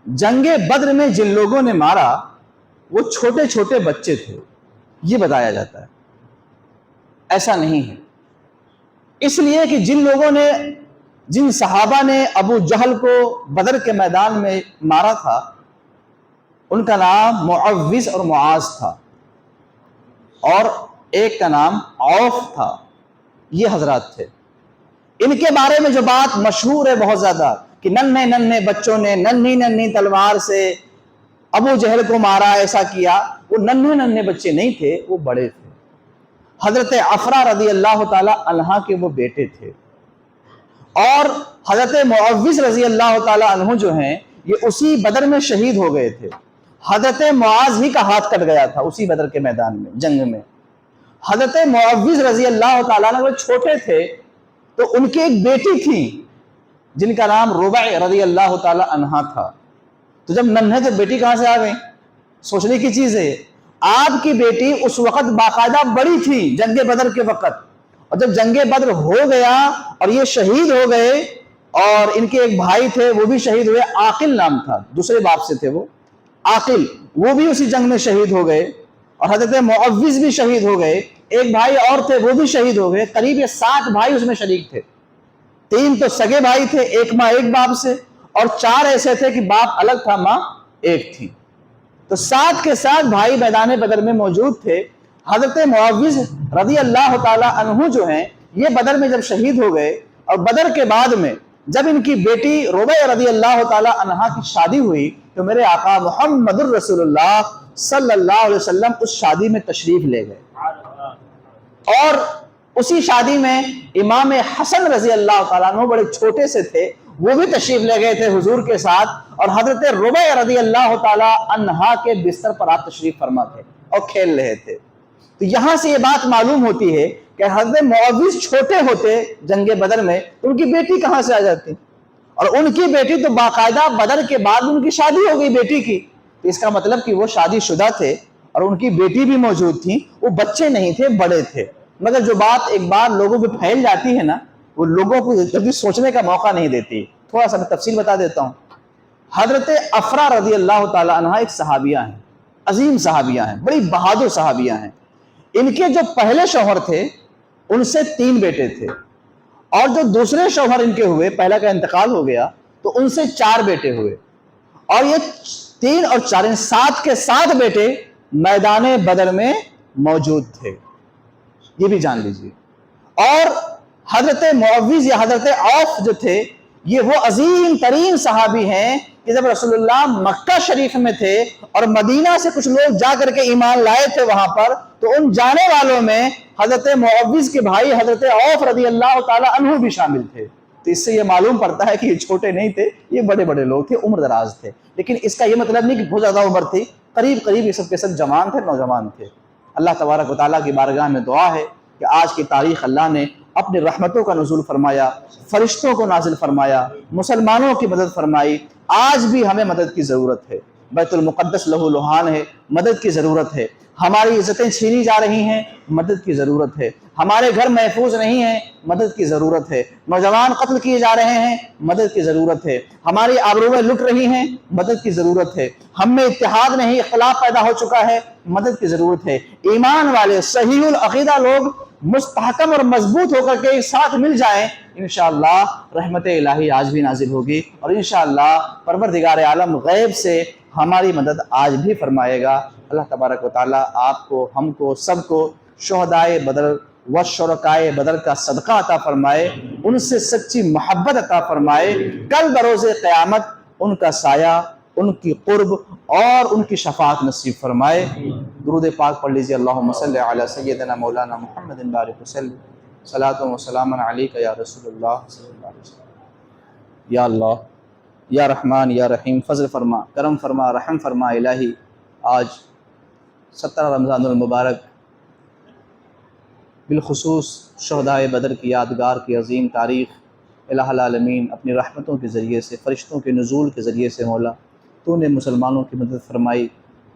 جنگ بدر میں جن لوگوں نے مارا وہ چھوٹے چھوٹے بچے تھے، یہ بتایا جاتا ہے۔ ایسا نہیں ہے، اس لیے کہ جن صحابہ نے ابو جہل کو بدر کے میدان میں مارا تھا ان کا نام معوذ اور معاذ تھا، اور ایک کا نام عوف تھا۔ یہ حضرات تھے۔ ان کے بارے میں جو بات مشہور ہے بہت زیادہ کہ ننھے ننھے بچوں نے ننھی ننھی تلوار سے ابو جہل کو مارا، ایسا کیا، وہ ننھے ننھے بچے نہیں تھے، وہ بڑے تھے۔ حضرت عفرہ رضی اللہ تعالی عنہ کے وہ بیٹے تھے، اور حضرت معوذ رضی اللہ تعالی عنہ جو ہیں یہ اسی بدر میں شہید ہو گئے تھے۔ حضرت معاذ ہی کا ہاتھ کٹ گیا تھا اسی بدر کے میدان میں، جنگ میں۔ حضرت معوذ رضی اللہ تعالیٰ عنہ وہ چھوٹے تھے تو ان کی ایک بیٹی تھی جن کا نام ربع رضی اللہ تعالی عنہ تھا۔ تو جب ننھے تو بیٹی کہاں سے آ گئی؟ سوچنے کی چیز ہے۔ آپ کی بیٹی اس وقت باقاعدہ بڑی تھی جنگ بدر کے وقت، اور جب جنگ بدر ہو گیا اور یہ شہید ہو گئے، اور ان کے ایک بھائی تھے وہ بھی شہید ہوئے، عاقل نام تھا، دوسرے باپ سے تھے وہ، عاقل، وہ بھی اسی جنگ میں شہید ہو گئے، اور حضرت معوذ بھی شہید ہو گئے۔ ایک بھائی اور تھے وہ بھی شہید ہو گئے۔ قریب 7 بھائی اس میں شریک تھے، 3 تو سگے بھائی تھے ایک ماں ایک باپ سے، اور 4 ایسے تھے کہ باپ الگ تھا ماں ایک تھی۔ تو 7 کے 7 بھائی میدان بدر میں موجود تھے۔ حضرت معوذ رضی اللہ تعالی عنہ جو ہیں یہ بدر میں جب شہید ہو گئے، اور بدر کے بعد میں جب ان کی بیٹی ربع رضی اللہ تعالی عنہ کی شادی ہوئی تو میرے آقا محمد الرسول اللہ صلی اللہ علیہ وسلم اس شادی میں تشریف لے گئے، اور اسی شادی میں امام حسن رضی اللہ تعالیٰ عنہ بڑے چھوٹے سے تھے، وہ بھی تشریف لے گئے تھے حضور کے ساتھ، اور حضرت ربع رضی اللہ تعالیٰ عنہا کے بستر پر آپ تشریف فرما تھے اور کھیل رہے تھے۔ تو یہاں سے یہ بات معلوم ہوتی ہے کہ حضرت معوذ چھوٹے ہوتے جنگ بدر میں تو ان کی بیٹی کہاں سے آ جاتی، اور ان کی بیٹی تو باقاعدہ بدر کے بعد ان کی شادی ہو گئی بیٹی کی، تو اس کا مطلب کہ وہ شادی شدہ تھے اور ان کی بیٹی بھی موجود تھی، وہ بچے نہیں تھے، بڑے تھے۔ مگر جو بات ایک بار لوگوں پہ پھیل جاتی ہے نا، وہ لوگوں کو جلدی سوچنے کا موقع نہیں دیتی۔ تھوڑا سا میں تفصیل بتا دیتا ہوں۔ حضرت افرا رضی اللہ تعالی عنہ ایک صحابیہ ہیں، عظیم صحابیہ ہیں، بڑی بہادر صحابیہ ہیں۔ ان کے جو پہلے شوہر تھے ان سے 3 بیٹے تھے، اور جو دوسرے شوہر ان کے ہوئے، پہلا کا انتقال ہو گیا تو ان سے 4 بیٹے ہوئے، اور یہ 3 اور 4 7 کے 7 بیٹے میدان بدر میں موجود تھے، یہ بھی جان لیجیے۔ اور حضرت معوذ یا حضرت عوف جو تھے، یہ وہ عظیم ترین صحابی ہیں کہ جب رسول اللہ مکہ شریف میں تھے اور مدینہ سے کچھ لوگ جا کر کے ایمان لائے تھے وہاں پر، تو ان جانے والوں میں حضرت معوذ کے بھائی حضرت عوف رضی اللہ تعالی عنہ بھی شامل تھے۔ تو اس سے یہ معلوم پڑتا ہے کہ یہ چھوٹے نہیں تھے، یہ بڑے بڑے لوگ تھے، عمر دراز تھے۔ لیکن اس کا یہ مطلب نہیں کہ بہت زیادہ عمر تھی، قریب یہ سب کے سب جوان تھے، نوجوان تھے۔ اللہ تبارک و تعالیٰ کی بارگاہ میں دعا ہے کہ آج کی تاریخ اللہ نے اپنی رحمتوں کا نزول فرمایا، فرشتوں کو نازل فرمایا، مسلمانوں کی مدد فرمائی۔ آج بھی ہمیں مدد کی ضرورت ہے، بیت المقدس لہو لہان ہے، مدد کی ضرورت ہے۔ ہماری عزتیں چھینی جا رہی ہیں، مدد کی ضرورت ہے۔ ہمارے گھر محفوظ نہیں ہیں، مدد کی ضرورت ہے۔ نوجوان قتل کیے جا رہے ہیں، مدد کی ضرورت ہے۔ ہماری آبروئیں لٹ رہی ہیں، مدد کی ضرورت ہے۔ ہم میں اتحاد نہیں، اختلاف پیدا ہو چکا ہے، مدد کی ضرورت ہے۔ ایمان والے صحیح العقیدہ لوگ مستحکم اور مضبوط ہو کر کے ایک ساتھ مل جائیں، انشاءاللہ رحمت الہی آج بھی نازل ہوگی، اور انشاءاللہ پروردگار عالم غیب سے ہماری مدد آج بھی فرمائے گا۔ اللہ تبارک و تعالیٰ آپ کو، ہم کو، سب کو شہدائے بدر و شرکائے بدر کا صدقہ عطا فرمائے، ان سے سچی محبت عطا فرمائے، کل بروز قیامت ان کا سایہ، ان کی قرب اور ان کی شفاعت نصیب فرمائے۔ درود پاک پڑھ لیجیے۔ اللہم صلی علی سیدنا مولانا محمد بارک وسلم، صلاۃ و سلام علیک یا رسول اللہ صلی اللہ علیہ وسلم۔ یا اللہ، یا رحمان، یا رحیم، فضل فرما، کرم فرما، رحم فرما الہی۔ آج 17 رمضان المبارک، بالخصوص شہدائے بدر کی یادگار کی عظیم تاریخ، الہ العالمین اپنی رحمتوں کے ذریعے سے، فرشتوں کے نزول کے ذریعے سے مولا تو نے مسلمانوں کی مدد فرمائی۔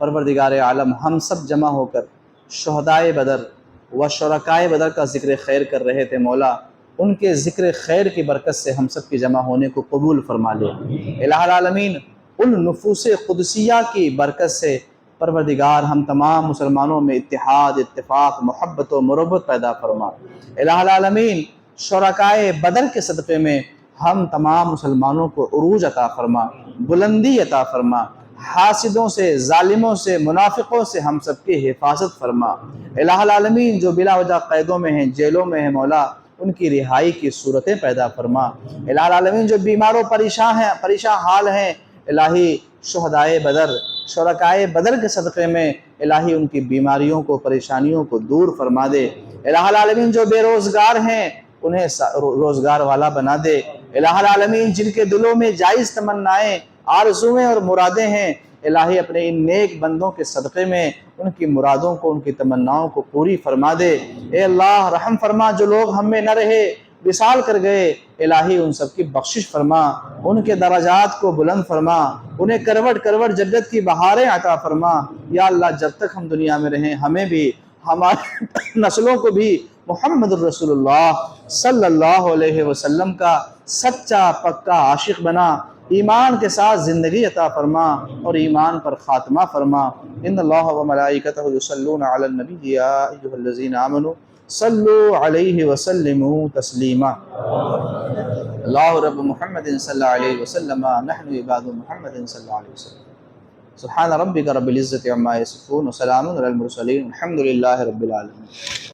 پروردگار عالم، ہم سب جمع ہو کر شہدائے بدر و شرکائے بدر کا ذکر خیر کر رہے تھے، مولا ان کے ذکر خیر کی برکت سے ہم سب کے جمع ہونے کو قبول فرما لے۔ الہ العالمین ان نفوس قدسیہ کی برکت سے پروردگار ہم تمام مسلمانوں میں اتحاد، اتفاق، محبت و مربت پیدا فرما۔ الہ العالمین شرکائے بدر کے صدقے میں ہم تمام مسلمانوں کو عروج عطا فرما، بلندی عطا فرما، حاسدوں سے، ظالموں سے، منافقوں سے ہم سب کی حفاظت فرما۔ الہ العالمین جو بلا وجہ قیدوں میں ہیں، جیلوں میں ہیں، مولا ان کی رہائی کی صورتیں پیدا فرما۔ الہ العالمین جو بیمار و پریشان حال ہیں، الہی شہدائے بدر، شرکائے بدر کے صدقے میں الہی ان کی بیماریوں کو، پریشانیوں کو دور فرما دے۔ الہ العالمین جو بے روزگار ہیں انہیں روزگار والا بنا دے۔ الہ العالمین جن کے دلوں میں جائز تمنائیں، آرزویں اور مرادیں ہیں، الہی اپنے ان نیک بندوں کے صدقے میں ان کی مرادوں کو، ان کی تمناؤں کو پوری فرما دے۔ اے اللہ رحم فرما، جو لوگ ہم میں نہ رہے، وصال کر گئے، الہی ان سب کی بخشش فرما، ان کے درجات کو بلند فرما، انہیں کروٹ کروٹ جنت کی بہاریں عطا فرما۔ یا اللہ جب تک ہم دنیا میں رہیں ہمیں بھی، ہماری نسلوں کو بھی محمد الرسول اللہ صلی اللہ علیہ وسلم کا سچا پکا عاشق بنا، ایمان کے ساتھ زندگی عطا فرما اور ایمان پر خاتمہ فرما۔ ان اللہ و ملائکتہ یصلون علی النبی یا ایھا الذین آمنوا صلوا علیہ وسلموا تسلیما۔ اللہ رب محمد صلی اللہ علیہ وسلم، نحن عباد محمد صلی اللہ علیہ وسلم۔ سبحان ربک رب العزۃ عما یصفون وسلام علی المرسلین، الحمد للہ رب العالمین۔